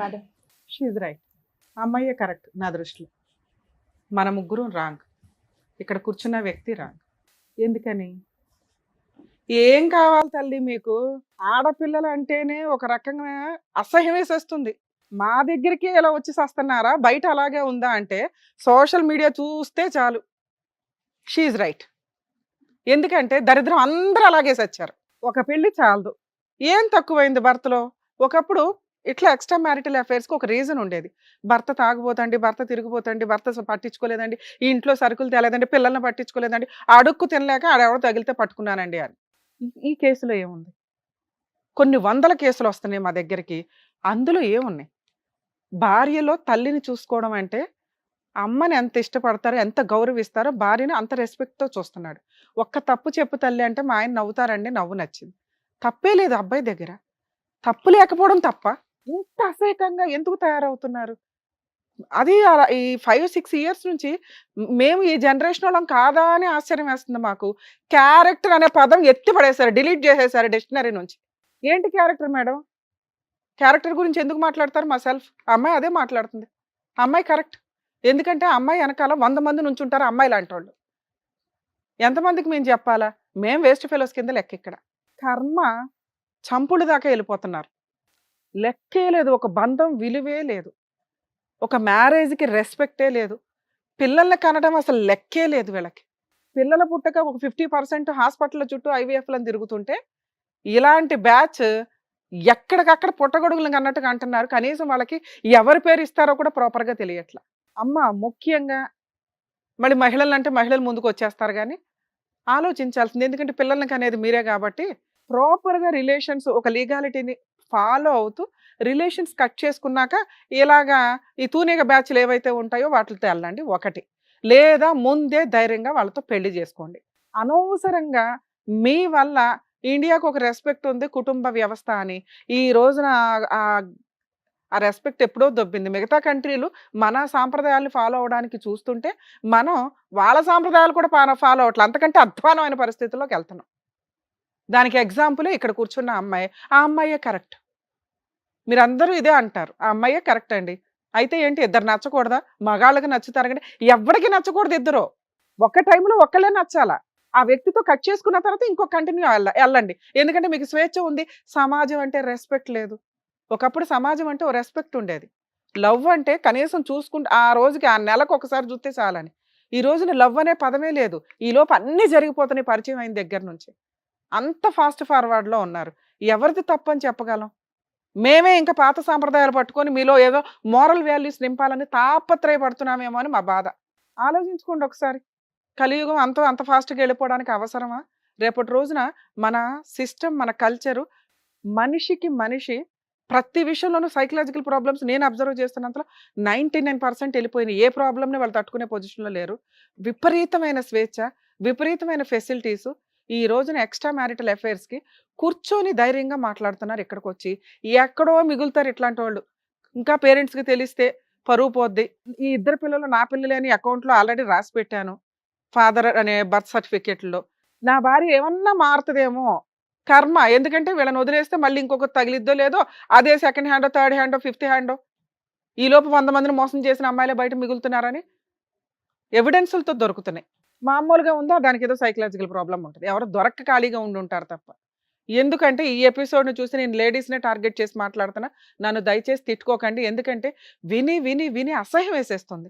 [SPEAKER 1] Madam,
[SPEAKER 4] she's right. అమ్మాయే కరెక్ట్ నా దృష్టిలో. మన ముగ్గురు రాంగ్. ఇక్కడ కూర్చున్న వ్యక్తి రాంగ్. ఎందుకని? ఏం కావాలి తల్లి మీకు? ఆడపిల్లలు అంటేనే ఒక రకంగా అసహ్యం వేసేస్తుంది. మా దగ్గరికి ఇలా వచ్చి వస్తున్నారా, బయట అలాగే ఉందా అంటే సోషల్ మీడియా చూస్తే చాలు. She's right. ఎందుకంటే దరిద్రం అందరూ అలాగే సచ్చారు. ఒక పెళ్లి చాలదు. ఏం తక్కువైంది భర్తలో? ఒకప్పుడు ఇట్లా ఎక్స్ట్రా మ్యారిటల్ అఫైర్స్కి ఒక రీజన్ ఉండేది. భర్త తాగుపోతండి, భర్త తిరిగిపోతండి, భర్త పట్టించుకోలేదండి, ఈ ఇంట్లో సరుకులు తేలేదండి, పిల్లల్ని పట్టించుకోలేదండి, అడుక్కు తినలేక ఆడెవడో తగిలితే పట్టుకున్నానండి అని. ఈ కేసులో ఏముంది? కొన్ని వందల కేసులు వస్తున్నాయి మా దగ్గరికి. అందులో ఏమున్నాయి? భార్యలో తల్లిని చూసుకోవడం అంటే అమ్మని ఎంత ఇష్టపడతారో, ఎంత గౌరవిస్తారో భార్యని అంత రెస్పెక్ట్తో చూస్తున్నాడు. ఒక్క తప్పు చెప్పు తల్లి అంటే మా ఆయన నవ్వుతారండి, నవ్వు నచ్చింది. తప్పే లేదు అబ్బాయి దగ్గర. తప్పు లేకపోవడం తప్ప ఇంత అసహ్యకంగా ఎందుకు తయారవుతున్నారు? అది ఈ 5-6 ఇయర్స్ నుంచి మేము ఈ జనరేషన్ వాళ్ళం కాదా అని ఆశ్చర్యం వేస్తుంది మాకు. క్యారెక్టర్ అనే పదం ఎత్తి పడేశారు, డిలీట్ చేసేసారు డిక్షనరీ నుంచి. ఏంటి క్యారెక్టర్ మేడం? క్యారెక్టర్ గురించి ఎందుకు మాట్లాడతారు? మా సెల్ఫ్ అమ్మాయి అదే మాట్లాడుతుంది. అమ్మాయి కరెక్ట్. ఎందుకంటే అమ్మాయి వెనకాల 100 మంది నుంచి ఉంటారు అమ్మాయి లాంటి వాళ్ళు. ఎంతమందికి మేము చెప్పాలా? మేము వేస్ట్ ఫెలోస్ కింద లెక్క. ఇక్కడ కర్మ చంపుడు దాకా వెళ్ళిపోతున్నారు. లెక్కే లేదు. ఒక బంధం విలువే లేదు. ఒక మ్యారేజ్కి రెస్పెక్టే లేదు. పిల్లల్ని కనడం అసలు లెక్కే లేదు వీళ్ళకి. పిల్లల పుట్టక ఒక 50% హాస్పిటల్ చుట్టూ ఐవీఎఫ్లను తిరుగుతుంటే ఇలాంటి బ్యాచ్ ఎక్కడికక్కడ పుట్టగొడుగులు అన్నట్టుగా అంటున్నారు. కనీసం వాళ్ళకి ఎవరి పేరు ఇస్తారో కూడా ప్రాపర్గా తెలియట్లా. అమ్మ ముఖ్యంగా మళ్ళీ మహిళలు అంటే మహిళలు ముందుకు వచ్చేస్తారు కానీ ఆలోచించాల్సింది. ఎందుకంటే పిల్లలకి అనేది మీరే కాబట్టి ప్రాపర్గా రిలేషన్స్ ఒక లీగాలిటీని ఫాలో అవుతూ రిలేషన్స్ కట్ చేసుకున్నాక ఇలాగా ఈ తూనిగ బ్యాచ్లు ఏవైతే ఉంటాయో వాటితో వెళ్ళండి ఒకటి. లేదా ముందే ధైర్యంగా వాళ్ళతో పెళ్లి చేసుకోండి. అనవసరంగా మీ వల్ల ఇండియాకు ఒక రెస్పెక్ట్ ఉంది కుటుంబ వ్యవస్థ అని ఈ రోజున ఆ రెస్పెక్ట్ ఎప్పుడో దొబ్బింది. మిగతా కంట్రీలు మన సాంప్రదాయాలను ఫాలో అవడానికి చూస్తుంటే మనం వాళ్ళ సాంప్రదాయాలు కూడా ఫాలో అవట్లేదు. అంతకంటే అధ్వానమైన పరిస్థితుల్లోకి వెళ్తున్నాం. దానికి ఎగ్జాంపుల్ ఇక్కడ కూర్చున్న అమ్మాయి. ఆ అమ్మాయే కరెక్ట్. మీరందరూ ఇదే అంటారు, ఆ అమ్మాయే కరెక్ట్ అండి. అయితే ఏంటి, ఇద్దరు నచ్చకూడదా? మగాళ్ళకి నచ్చుతారు కానీ ఎవరికి నచ్చకూడదు. ఇద్దరు ఒక్క టైంలో ఒక్కళ్ళే నచ్చాలా. ఆ వ్యక్తితో కట్ చేసుకున్న తర్వాత ఇంకో కంటిన్యూ వెళ్ళండి. ఎందుకంటే మీకు స్వేచ్ఛ ఉంది. సమాజం అంటే రెస్పెక్ట్ లేదు. ఒకప్పుడు సమాజం అంటే ఓ రెస్పెక్ట్ ఉండేది. లవ్ అంటే కనీసం చూసుకుంటే ఆ రోజుకి ఆ నెలకు ఒకసారి చూస్తే చాలని. ఈ రోజున లవ్ అనే పదమే లేదు. ఈ లోపు అన్నీ జరిగిపోతున్నాయి పరిచయం అయిన దగ్గర నుంచి. అంత ఫాస్ట్ ఫార్వర్డ్లో ఉన్నారు. ఎవరిది తప్పని చెప్పగలం? మేమే ఇంకా పాత సాంప్రదాయాలు పట్టుకొని మీలో ఏదో మోరల్ వాల్యూస్ నింపాలని తాపత్రయపడుతున్నామేమో అని మా బాధ. ఆలోచించుకోండి ఒకసారి. కలియుగం అంత ఫాస్ట్గా వెళ్ళిపోవడానికి అవసరమా? రేపటి రోజున మన సిస్టమ్, మన కల్చరు, మనిషికి మనిషి ప్రతి విషయంలోనూ సైకలాజికల్ ప్రాబ్లమ్స్ నేను అబ్జర్వ్ చేస్తున్నంతలో 99% వెళ్ళిపోయినాయి. ఏ ప్రాబ్లమ్ని వాళ్ళు తట్టుకునే పొజిషన్లో లేరు. విపరీతమైన స్వేచ్ఛ, విపరీతమైన ఫెసిలిటీసు. ఈ రోజున ఎక్స్ట్రా మ్యారిటల్ అఫైర్స్కి కూర్చొని ధైర్యంగా మాట్లాడుతున్నారు. ఇక్కడికి వచ్చి ఎక్కడో మిగులుతారు ఇట్లాంటి వాళ్ళు. ఇంకా పేరెంట్స్కి తెలిస్తే పరువు పోద్ది. ఈ ఇద్దరు పిల్లలు నా పిల్లలే అని అకౌంట్లో ఆల్రెడీ రాసి పెట్టాను ఫాదర్ అనే బర్త్ సర్టిఫికేట్లో. నా భార్య ఏమన్నా మారుతుందేమో కర్మ. ఎందుకంటే వీళ్ళని వదిలేస్తే మళ్ళీ ఇంకొకటి తగిలిద్దో లేదో, అదే సెకండ్ హ్యాండో, థర్డ్ హ్యాండో, ఫిఫ్త్ హ్యాండో. ఈలోపు 100 మందిని మోసం చేసిన అమ్మాయిలే బయట మిగులుతున్నారని ఎవిడెన్సులతో దొరుకుతున్నాయి. మామూలుగా ఉందా, దానికి ఏదో సైకలాజికల్ ప్రాబ్లం ఉంటుంది. ఎవరు దొరక్క ఖాళీగా ఉండి ఉంటారు తప్ప. ఎందుకంటే ఈ ఎపిసోడ్ని చూసి నేను లేడీస్నే టార్గెట్ చేసి మాట్లాడుతున్నా. నన్ను దయచేసి తిట్టుకోకండి. ఎందుకంటే విని విని విని అసహ్యం వేసేస్తుంది.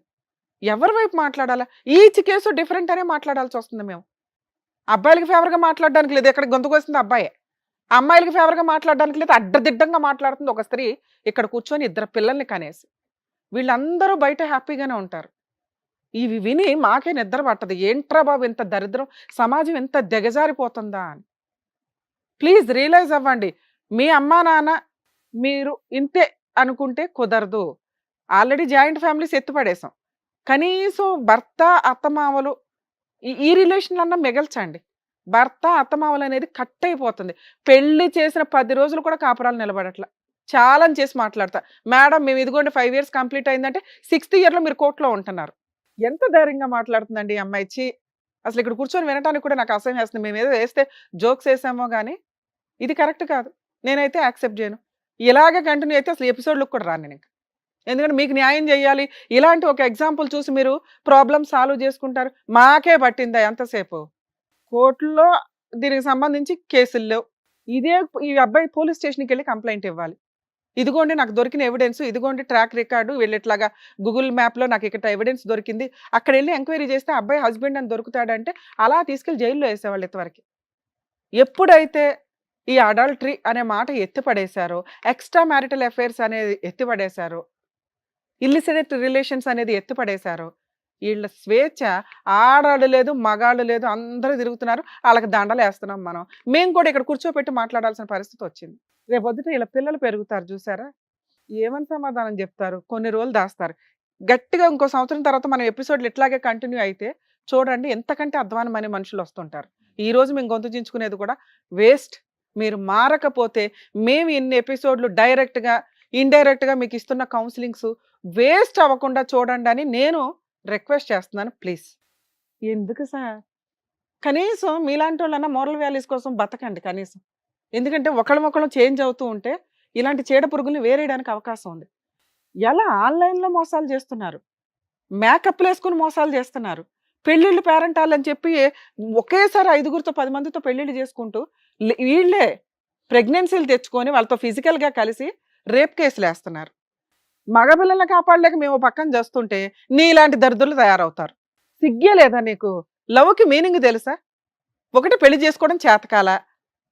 [SPEAKER 4] ఎవరి వైపు మాట్లాడాలా? ఈచ్ కేసు డిఫరెంట్ అనే మాట్లాడాల్సి వస్తుంది. మేము అబ్బాయిలకి ఫేవర్గా మాట్లాడడానికి లేదు, ఇక్కడ గొంతుకొస్తుంది అబ్బాయే. అమ్మాయిలకి ఫేవర్గా మాట్లాడడానికి లేదు, అడ్డదిడ్డంగా మాట్లాడుతుంది ఒక స్త్రీ ఇక్కడ కూర్చొని ఇద్దరు పిల్లల్ని కనేసి. వీళ్ళందరూ బయట హ్యాపీగానే ఉంటారు. ఇవి విని మాకే నిద్ర పట్టదు. ఏంట్రా బాబు ఇంత దరిద్రం, సమాజం ఎంత దిగజారిపోతుందా అని. ప్లీజ్ రియలైజ్ అవ్వండి. మీ అమ్మా నాన్న మీరు ఇంతే అనుకుంటే కుదరదు. ఆల్రెడీ జాయింట్ ఫ్యామిలీస్ ఎత్తుపడేసాం. కనీసం భర్త అత్తమామలు ఈ రిలేషన్లన్నా మిగల్చండి. భర్త అత్తమామలు అనేది కట్ అయిపోతుంది. పెళ్లి చేసిన 10 రోజులు కూడా కాపురాలు నిలబడట్ల. ఛాలెంజ్ చేసి మాట్లాడతా. మేడం మేము ఇదిగోండి 5 ఇయర్స్ కంప్లీట్ అయిందంటే 6th ఇయర్‌లో మీరు కోర్ట్‌లో ఉంటున్నారు. ఎంత ధైర్యంగా మాట్లాడుతుందండి ఈ అమ్మాయి. ఛీ! అసలు ఇక్కడ కూర్చొని వినటానికి కూడా నాకు అసహ్యం వేస్తుంది. మేమేదో వేస్తే జోక్స్ వేసామో గానీ, ఇది కరెక్ట్ కాదు. నేనైతే యాక్సెప్ట్ చేయను. ఇలాగే కంటిన్యూ అయితే అసలు ఎపిసోడ్‌లోకి కూడా రాను నేనింక. ఎందుకంటే మీకు న్యాయం చేయాలి. ఇలాంటి ఒక ఎగ్జాంపుల్ చూసి మీరు ప్రాబ్లమ్ సాల్వ్ చేసుకుంటారు. మాకే పట్టిందా ఎంతసేపు? కోర్టులో దీనికి సంబంధించి కేసులు లేవు. ఈ అబ్బాయి పోలీస్ స్టేషన్‌కెళ్ళి కంప్లెయింట్ ఇవ్వాలి. ఇదిగోండి నాకు దొరికిన ఎవిడెన్స్, ఇదిగోండి ట్రాక్ రికార్డు, వీళ్ళు ఇట్లాగా గూగుల్ మ్యాప్‌లో నాకు ఇక్కడ ఎవిడెన్స్ దొరికింది. అక్కడెళ్ళి ఎంక్వైరీ చేస్తే అబ్బాయి హస్బెండ్ అని దొరుకుతాడంటే అలా తీసుకెళ్ళి జైల్లో వేసేవాళ్ళు ఇంతవరకి. ఎప్పుడైతే ఈ అడల్టరీ అనే మాట ఎత్తిపడేశారో, ఎక్స్ట్రా మ్యారిటల్ అఫైర్స్ అనేది ఎత్తిపడేశారో, ఇల్లిసిడెంట్ రిలేషన్స్ అనేది ఎత్తిపడేశారో, వీళ్ళ స్వేచ్ఛ ఆడాడు లేదు, మగాడు లేదు, అందరూ తిరుగుతున్నారు. వాళ్ళకి దండలేస్తున్నాం మనం. మేము కూడా ఇక్కడ కూర్చోపెట్టి మాట్లాడాల్సిన పరిస్థితి వచ్చింది. రేపొద్దుట వీళ్ళ పిల్లలు పెరుగుతారు చూసారా? ఏమని సమాధానం చెప్తారు? కొన్ని రోజులు దాస్తారు. గట్టిగా ఇంకో సంవత్సరం తర్వాత మనం ఎపిసోడ్లు ఇట్లాగే కంటిన్యూ అయితే చూడండి ఎంతకంటే అధ్వానమైన మనుషులు వస్తుంటారు. ఈ రోజు మేము గొంతు చించుకునేది కూడా వేస్ట్. మీరు మారకపోతే మేము ఇన్ని ఎపిసోడ్లు డైరెక్ట్‌గా, ఇండైరెక్ట్‌గా మీకు ఇస్తున్న కౌన్సిలింగ్స్ వేస్ట్ అవ్వకుండా చూడండి అని నేను రిక్వెస్ట్ చేస్తున్నాను ప్లీజ్. ఎందుకు సార్? కనీసం మీలాంటోళ్ళన్నా మోరల్ వాల్యూస్ కోసం బతకండి కనీసం. ఎందుకంటే ఒకళ్ళమొకళ్ళం చేంజ్ అవుతూ ఉంటే ఇలాంటి చీడ పురుగుల్ని వేరేయడానికి అవకాశం ఉంది. ఎలా ఆన్‌లైన్‌లో మోసాలు చేస్తున్నారు. మేకప్‌లేసుకొని మోసాలు చేస్తున్నారు. పెళ్ళిళ్ళు పేరంటాలని చెప్పి ఒకేసారి 5గురితో 10 మందితో పెళ్ళిళ్ళు చేసుకుంటూ వీళ్ళే ప్రెగ్నెన్సీలు తెచ్చుకొని వాళ్ళతో ఫిజికల్‌గా కలిసి రేప్ కేసులేస్తున్నారు. మగపిల్లల్ని కాపాడలేక మేము పక్కన చేస్తుంటే నీలాంటి దరిద్రులు తయారవుతారు. సిగ్గే లేదా నీకు? లవ్‌కి మీనింగ్ తెలుసా? 1 పెళ్లి చేసుకోవడం చేతకాల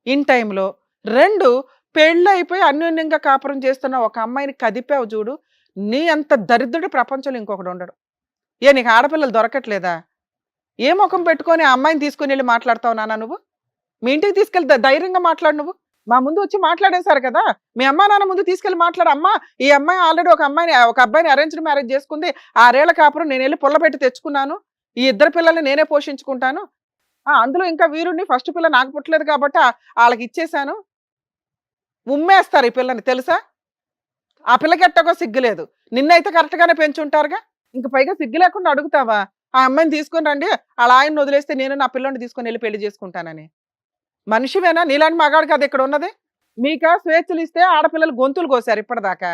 [SPEAKER 4] ఇన్ టైంలో. 2 పెళ్ళైపోయి అన్యోన్యంగా కాపురం చేస్తున్న ఒక అమ్మాయిని కదిపావు చూడు. నీ అంత దరిద్రుడు ప్రపంచంలో ఇంకొకడు ఉండడు. నీకు ఆడపిల్లలు దొరకట్లేదా? ఏ ముఖం పెట్టుకొని ఆ అమ్మాయిని తీసుకొని వెళ్ళి మాట్లాడతావు నాన్న నువ్వు? మీ ఇంటికి తీసుకెళ్ళి ధైర్యంగా మాట్లాడు నువ్వు. మా ముందు వచ్చి మాట్లాడేశారు కదా, మీ అమ్మా నాన్న ముందు తీసుకెళ్ళి మాట్లాడు. అమ్మా ఈ అమ్మాయి ఆల్రెడీ ఒక అబ్బాయిని అరేంజ్డ్ మ్యారేజ్ చేసుకుంది. 6 ఏళ్ల కాపురం నేను వెళ్ళి పుల్లబెట్టి తెచ్చుకున్నాను. ఈ 2 పిల్లల్ని నేనే పోషించుకుంటాను. అందులో ఇంకా వీరుడిని ఫస్ట్ పిల్ల నాకు పుట్టలేదు కాబట్టి వాళ్ళకి ఇచ్చేశాను. ఉమ్మేస్తారు ఈ పిల్లని తెలుసా? ఆ పిల్లకి ఎట్టగో సిగ్గులేదు. నిన్నైతే కరెక్ట్గానే పెంచుంటారుగా. ఇంక పైగా సిగ్గు లేకుండా అడుగుతావా ఆ అమ్మాయిని తీసుకొని రండి, అలా ఆయన్ని వదిలేస్తే నేను నా పిల్లని తీసుకొని వెళ్ళి పెళ్లి చేసుకుంటానని? మనిషివేనా? నీలాంటి మగాడు కదా ఇక్కడ ఉన్నది. మీకా స్వేచ్ఛలు ఇస్తే ఆడపిల్లలు గొంతులు కోసారు ఇప్పటిదాకా.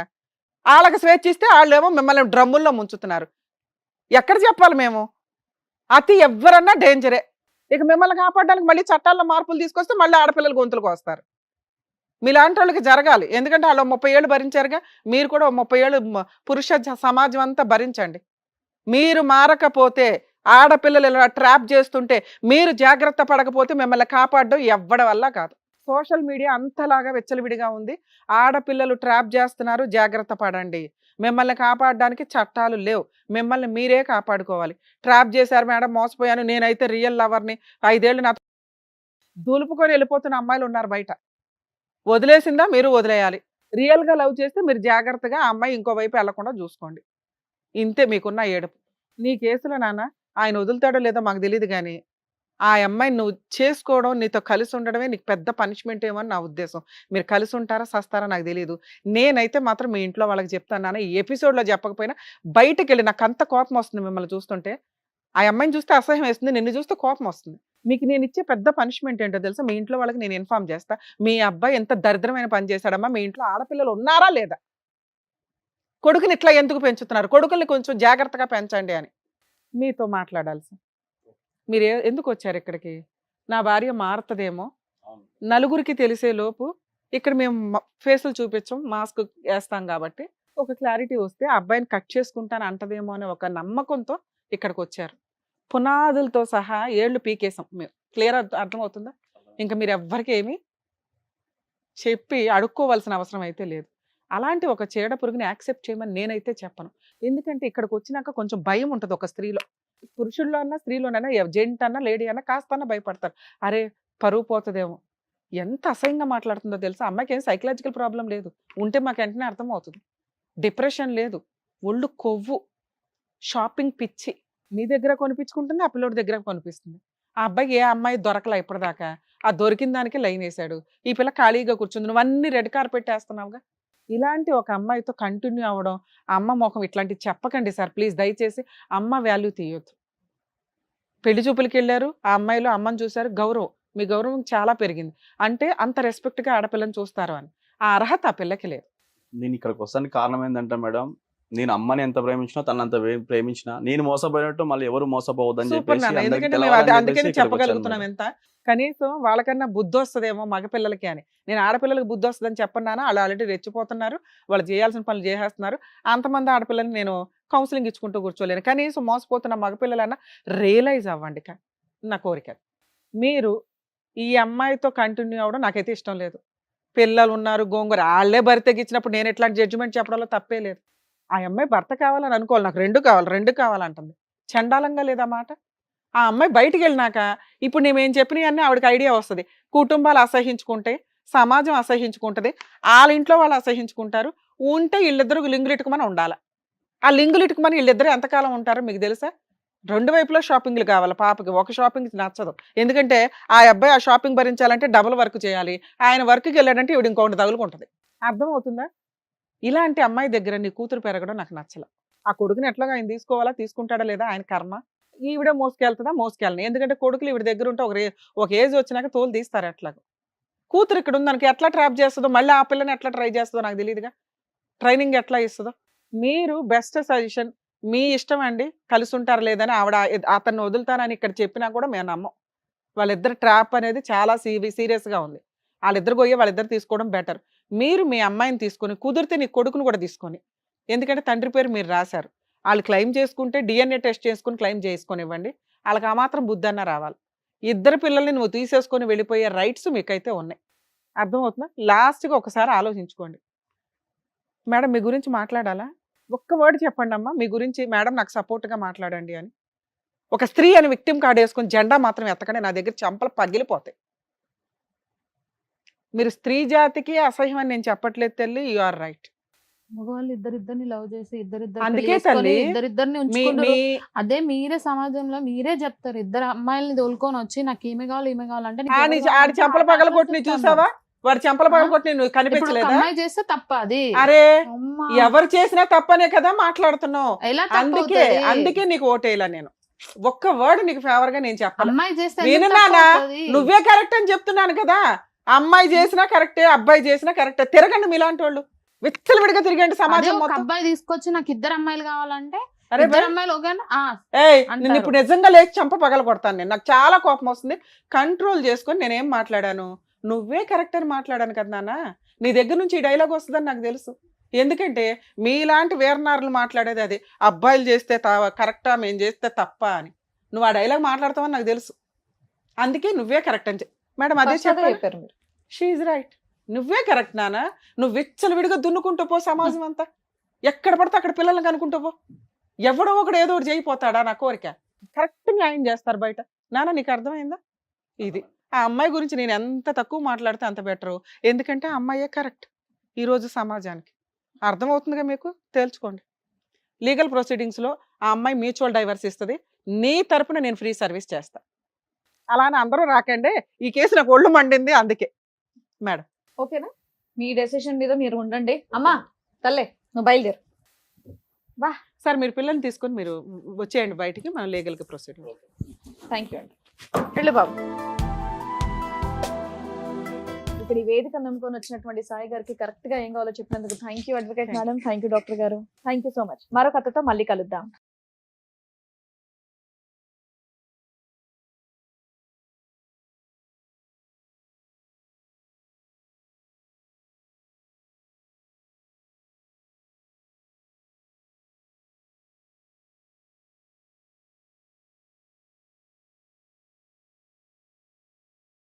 [SPEAKER 4] వాళ్ళకి స్వేచ్ఛ ఇస్తే వాళ్ళేమో మిమ్మల్ని డ్రమ్ముల్లో ముంచుతున్నారు. ఎక్కడ చెప్పాలి మేము? అతి ఎవ్వరన్నా డేంజరే. ఇక మిమ్మల్ని కాపాడడానికి మళ్ళీ చట్టాల్లో మార్పులు తీసుకొస్తే మళ్ళీ ఆడపిల్లలు గొంతులకు వస్తారు. మీలాంటి వాళ్ళకి జరగాలి. ఎందుకంటే వాళ్ళు 30 ఏళ్ళు భరించారుగా, మీరు కూడా 30 ఏళ్ళు పురుష సమాజం అంతా భరించండి. మీరు మారకపోతే, ఆడపిల్లలు ఇలా ట్రాప్ చేస్తుంటే మీరు జాగ్రత్త పడకపోతే మిమ్మల్ని కాపాడడం ఎవ్వడి వల్ల కాదు. సోషల్ మీడియా అంతలాగా వెచ్చలవిడిగా ఉంది. ఆడపిల్లలు ట్రాప్ చేస్తున్నారు, జాగ్రత్త పడండి. మిమ్మల్ని కాపాడడానికి చట్టాలు లేవు. మిమ్మల్ని మీరే కాపాడుకోవాలి. ట్రాప్ చేశారు మేడం, మోసపోయాను, నేనైతే రియల్ లవర్ని, 5 ఏళ్ళు నాతో దులుపుకొని వెళ్ళిపోతున్న అమ్మాయిలు ఉన్నారు బయట. వదిలేసిందా మీరు వదిలేయాలి. రియల్గా లవ్ చేస్తే మీరు జాగ్రత్తగా ఆ అమ్మాయి ఇంకో వైపు వెళ్లకుండా చూసుకోండి. ఇంతే మీకున్న ఏడుపు. నీ కేసులో నాన్న ఆయన వదులుతాడో లేదో మాకు తెలియదు కానీ ఆ అమ్మాయిని నువ్వు చేసుకోవడం, నీతో కలిసి ఉండడమే నీకు పెద్ద పనిష్మెంట్ ఏమో అని నా ఉద్దేశం. మీరు కలిసి ఉంటారా సస్తారా నాకు తెలియదు. నేనైతే మాత్రం మీ ఇంట్లో వాళ్ళకి చెప్తాను నాన్న, ఈ ఎపిసోడ్లో చెప్పకపోయినా బయటకు వెళ్ళి నాకు అంత కోపం వస్తుంది మిమ్మల్ని చూస్తుంటే. ఆ అమ్మాయిని చూస్తే అసహ్యం వేస్తుంది, నిన్ను చూస్తే కోపం వస్తుంది. మీకు నేను ఇచ్చే పెద్ద పనిష్మెంట్ ఏంటో తెలుసా? మీ ఇంట్లో వాళ్ళకి నేను ఇన్ఫార్మ్ చేస్తా. మీ అబ్బాయి ఎంత దరిద్రమైన పని చేశాడమ్మా, మీ ఇంట్లో ఆడపిల్లలు ఉన్నారా లేదా, కొడుకుని ఇట్లా ఎందుకు పెంచుతున్నారు, కొడుకుల్ని కొంచెం జాగ్రత్తగా పెంచండి అని మీతో మాట్లాడాల్సి. మీరు ఎందుకు వచ్చారు ఇక్కడికి? నా భార్య మారుతుందేమో, నలుగురికి తెలిసే లోపు ఇక్కడ మేము ఫేసులు చూపించాం, మాస్క్ వేస్తాం కాబట్టి ఒక క్లారిటీ వస్తే అబ్బాయిని కట్ చేసుకుంటాను అంటదేమో అనే ఒక నమ్మకంతో ఇక్కడికి వచ్చారు. పునాదులతో సహా ఏళ్ళు పీకేసాం మేము. క్లియర్ అర్థమవుతుందా? ఇంకా మీరు ఎవ్వరికి ఏమీ చెప్పి అడుక్కోవాల్సిన అవసరం అయితే లేదు. అలాంటి ఒక చీడ పురుగుని యాక్సెప్ట్ చేయమని నేనైతే చెప్పను. ఎందుకంటే ఇక్కడికి వచ్చినాక కొంచెం భయం ఉంటుంది ఒక స్త్రీలో. పురుషుల్లో అన్నా స్త్రీలోనైనా జెంట్ అన్నా లేడీ అన్నా కాస్తన్నా భయపడతారు. అరే పరువు పోతుందేమో. ఎంత అసహ్యంగా మాట్లాడుతుందో తెలుసా? అమ్మాయికి ఏం సైకలాజికల్ ప్రాబ్లం లేదు, ఉంటే మాకు వెంటనే అర్థమవుతుంది. డిప్రెషన్ లేదు, ఒళ్ళు కొవ్వు, షాపింగ్ పిచ్చి. మీ దగ్గర కొనిపించుకుంటుంది, ఆ పిల్లోడి దగ్గర కొనిపిస్తుంది. ఆ అబ్బాయికి ఏ అమ్మాయి దొరకలా ఇప్పటిదాకా. ఆ దొరికిన దానికి లైన్ వేసాడు. ఈ పిల్ల ఖాళీగా కూర్చుంది. నువ్వన్నీ రెడ్ కార్పెట్ వేస్తున్నావుగా. ఇలాంటి ఒక అమ్మాయితో కంటిన్యూ అవ్వడం, ఆ అమ్మ మొఖం ఇట్లాంటివి చెప్పకండి సార్ ప్లీజ్ దయచేసి. అమ్మ వాల్యూ తీయొద్దు. పెళ్లి చూపులకి వెళ్ళారు, ఆ అమ్మాయిలు అమ్మని చూశారు, గౌరవం. మీ గౌరవం చాలా పెరిగింది. అంటే అంత రెస్పెక్ట్గా ఆడపిల్లని చూస్తారు అని. ఆ అర్హత ఆ పిల్లకి లేదు.
[SPEAKER 2] నేను ఇక్కడికి వస్తానికి కారణం ఏంటంటే మేడం, నేను అమ్మని ఎంత ప్రేమించినా తను అంత ప్రేమించినా నేను మోసపోయినట్టు మళ్ళీ ఎవరు మోసపోవద్దని
[SPEAKER 4] సూపర్
[SPEAKER 2] చెప్పేసి
[SPEAKER 4] నాన్న.
[SPEAKER 2] అందరికీ
[SPEAKER 4] ఎందుకంటే మేము
[SPEAKER 2] తెలవాలని
[SPEAKER 4] అందుకని
[SPEAKER 2] చెప్పేసి ఇక్కడికి వచ్చాను
[SPEAKER 4] చెప్పగలుగుతున్నాం
[SPEAKER 2] మేడం.
[SPEAKER 4] ఎంత. కనీసం వాళ్ళకన్నా బుద్ధి వస్తుందేమో మగపిల్లలకి అని. నేను ఆడపిల్లలకి బుద్ధి వస్తుందని చెప్పన్నాను. వాళ్ళు ఆల్రెడీ రెచ్చిపోతున్నారు, వాళ్ళు చేయాల్సిన పనులు చేసేస్తున్నారు. అంతమంది ఆడపిల్లల్ని నేను కౌన్సిలింగ్ ఇచ్చుకుంటూ కూర్చోలేను. కనీసం మోసపోతున్న మగపిల్లలన్నా రియలైజ్ అవ్వండి నా కోరిక. మీరు ఈ అమ్మాయితో కంటిన్యూ అవ్వడం నాకైతే ఇష్టం లేదు. పిల్లలు ఉన్నారు, గోంగూర వాళ్ళే భర్త తెగించినప్పుడు నేను ఎట్లాంటి జడ్జిమెంట్ చెప్పడంలో తప్పే లేదు. ఆ అమ్మాయి భర్త కావాలని అనుకోవాలి, నాకు 2 కావాలి 2 కావాలంటుంది. చండాలంగా లేదా మాట? ఆ అమ్మాయి బయటికి వెళ్ళినాక ఇప్పుడు నేను చెప్పినవన్నీ ఆవిడకి ఐడియా వస్తుంది. కుటుంబాలు అసహించుకుంటే, సమాజం అసహించుకుంటుంది, వాళ్ళ ఇంట్లో వాళ్ళు అసహించుకుంటారు. ఉంటే వీళ్ళిద్దరు లింగులిట్టుకుమని ఉండాలి. ఆ లింగులిట్టుకుమని వీళ్ళిద్దరు ఎంతకాలం ఉంటారో మీకు తెలుసా? 2 వైపులా షాపింగ్లు కావాలి పాపకి. ఒక షాపింగ్ నచ్చదు. ఎందుకంటే ఆ అబ్బాయి ఆ షాపింగ్ భరించాలంటే డబుల్ వర్క్ చేయాలి. ఆయన వర్క్కి వెళ్ళాడంటే ఈవిడ ఇంకొకటి తగులుకుంటుంది. అర్థమవుతుందా? ఇలాంటి అమ్మాయి దగ్గర నీ కూతురు పెరగడం నాకు నచ్చల. ఆ కొడుకుని ఎట్లాగా ఆయన తీసుకోవాలా, తీసుకుంటాడా లేదా ఆయన కర్మ. ఈవిడ మోసుకెళ్తుందా, మోసుకెళ్ళను. ఎందుకంటే కొడుకులు ఈవిడ దగ్గర ఉంటే ఒక ఏజ్ వచ్చినాక తోలు తీస్తారు. ఎట్లాగో కూతురు ఇక్కడ ఉంది దానికి ఎట్లా ట్రాప్ చేస్తుందో, మళ్ళీ ఆ పిల్లని ఎట్లా ట్రై చేస్తుందో నాకు తెలియదుగా. ట్రైనింగ్ ఎట్లా ఇస్తుందో. మీరు బెస్ట్ సజెషన్ మీ ఇష్టం అండి, కలిసి ఉంటారు లేదని ఆవిడ అతన్ని వదులుతానని ఇక్కడ చెప్పినా కూడా మేము నమ్మం. వాళ్ళిద్దరు ట్రాప్ అనేది చాలా సీరియస్గా ఉంది. వాళ్ళిద్దరు పోయి వాళ్ళిద్దరు తీసుకోవడం బెటర్. మీరు మీ అమ్మాయిని తీసుకొని కుదిరితే నీ కొడుకును కూడా తీసుకొని, ఎందుకంటే తండ్రి పేరు మీరు రాశారు. వాళ్ళు క్లెయిమ్ చేసుకుంటే DNA టెస్ట్ చేసుకుని క్లెయిమ్ చేసుకొని ఇవ్వండి. వాళ్ళకి ఆ మాత్రం బుద్ధి అన్న రావాలి. ఇద్దరు పిల్లల్ని నువ్వు తీసేసుకొని వెళ్ళిపోయే రైట్స్ మీకైతే ఉన్నాయి. అర్థమవుతుందా? లాస్ట్గా ఒకసారి ఆలోచించుకోండి. మేడం మీ గురించి మాట్లాడాలా? ఒక్క వర్డ్ చెప్పండి అమ్మా మీ గురించి. మేడం నాకు సపోర్ట్గా మాట్లాడండి అని. ఒక స్త్రీ అని విక్టిమ్ కార్డ్ వేసుకొని జెండా మాత్రం ఎత్తకండి, నా దగ్గర చెంపలు పగిలిపోతాయి. మీరు స్త్రీ జాతికి అసహ్యం అని నేను చెప్పట్లేదు తల్లి, యు ఆర్ రైట్.
[SPEAKER 5] మగవాళ్ళు ఇద్దరిద్దరిని లవ్ చేసి
[SPEAKER 4] అందుకే తల్లి
[SPEAKER 5] ఇద్దరిద్దరిని ఉంచుకుంటారు. అదే మీరే సమాజంలో మీరే చెప్తారు, ఇద్దరు అమ్మాయిల్ని తోలుకొని వచ్చి నాకు ఈమె కావాలి ఈమె కావాలంటే నీకు ఎవరు
[SPEAKER 4] ఆడి
[SPEAKER 5] కావాలంటే
[SPEAKER 4] చెంపల
[SPEAKER 5] ఆ
[SPEAKER 4] పగల
[SPEAKER 5] టాస్క్
[SPEAKER 4] కొట్టి
[SPEAKER 5] ఇస్తాను.
[SPEAKER 4] చూసావా? వాడు చెంపల పగల కొట్టి నువ్వు
[SPEAKER 5] ఇప్పుడు ఒక
[SPEAKER 4] కనిపించలేదా?
[SPEAKER 5] అమ్మాయి చేస్తే తప్ప అది.
[SPEAKER 4] అరే
[SPEAKER 5] అమ్మా,
[SPEAKER 4] ఎవరు చేసినా తప్పనే కదా మాట్లాడుతున్నావు.
[SPEAKER 5] ఎలా
[SPEAKER 4] అందుకే
[SPEAKER 5] తప్పవుతది?
[SPEAKER 4] అందుకే నీకు ఓటేలా నేను. ఒక్క వర్డ్ నీకు ఫేవర్ గా నేను చెప్పాలి.
[SPEAKER 5] అమ్మాయి చేస్తే
[SPEAKER 4] విను
[SPEAKER 5] ఎందుకు
[SPEAKER 4] నాన్నా,
[SPEAKER 5] తప్పవుతది?
[SPEAKER 4] నువ్వే కరెక్ట్ అని చెప్తున్నాను కదా. అమ్మాయి చేసినా కరెక్టే, అబ్బాయి చేసినా కరెక్టే. తిరగండి మీలాంటి వాళ్ళు, విచ్చలవిడిగా తిరగండి
[SPEAKER 5] అదే
[SPEAKER 4] సమాజం
[SPEAKER 5] ఒక
[SPEAKER 4] మొత్తం.
[SPEAKER 5] అబ్బాయి తీసుకొచ్చి నాకు ఇద్దరు అమ్మాయిలు కావాలంటే
[SPEAKER 4] అరే
[SPEAKER 5] ఇద్దరు అమ్మాయిలు ఓకేనా?
[SPEAKER 4] ఏయ్ నేను
[SPEAKER 5] అంటారు.
[SPEAKER 4] ఇప్పుడు నిజంగా లేచి చంప పగల కొడతాను. నేను నాకు చాలా కోపం వస్తుంది. కంట్రోల్ చేసుకొని నేనేం మాట్లాడాను, నువ్వే కరెక్ట్ అని మాట్లాడాను కదా నాన్న. నీ దగ్గర నుంచి ఈ డైలాగ్ వస్తుందని నాకు తెలుసు. ఎందుకంటే మీలాంటి వీరనారులు మాట్లాడేది అది. అబ్బాయిలు చేస్తే కరెక్టా, మేము చేస్తే తప్ప అని. నువ్వు ఆ డైలాగ్ మాట్లాడతావని నాకు తెలుసు. అందుకే నువ్వే కరెక్ట్ అని మేడం అదే చెప్పారు మీరు. She's right. నువ్వే కరెక్ట్ నాన్న. నువ్వు విచ్చలవిడిగా దున్నుకుంటూ పో సమాజం అంతా. ఎక్కడ పడితే అక్కడ పిల్లల్ని కనుక్కుంటూ పో. ఎవడో ఒకడు ఏదో ఒకటి చేయిపోతాడా నా కోరిక. కరెక్ట్ న్యాయం చేస్తారు బయట. నాన్న నీకు అర్థమైందా? ఇది ఆ అమ్మాయి గురించి నేను ఎంత తక్కువ మాట్లాడితే అంత బెటరు. ఎందుకంటే ఆ అమ్మాయే కరెక్ట్ ఈరోజు సమాజానికి. అర్థమవుతుందిగా మీకు? తేల్చుకోండి. లీగల్ ప్రొసీడింగ్స్లో ఆ అమ్మాయి మ్యూచువల్ డైవర్స్ ఇస్తుంది. నీ తరపున నేను ఫ్రీ సర్వీస్ చేస్తా. అలానే అందరూ రాకండి. ఈ కేసు నాకు ఒళ్ళు మండింది అందుకే. మేడం
[SPEAKER 1] ఓకేనా? మీ డెసిషన్ మీద మీరు ఉండండి. అమ్మా తల్లే నువ్వు బయలుదేరు.
[SPEAKER 4] సార్ మీరు పిల్లల్ని తీసుకొని మీరు వచ్చేయండి బయటికి, మనం లీగల్గా ప్రొసీడ్.
[SPEAKER 1] థ్యాంక్ యూ అండి. వెళ్ళు బాబు. ఇప్పుడు ఈ వేదిక నమ్ముకొని వచ్చినటువంటి సాయి గారికి కరెక్ట్ గా ఏం కావాలో చెప్పినందుకు thank you advocate madam, thank you doctor గారు, థ్యాంక్ యూ సో మచ్. మరో కథతో మళ్ళీ కలుద్దాం.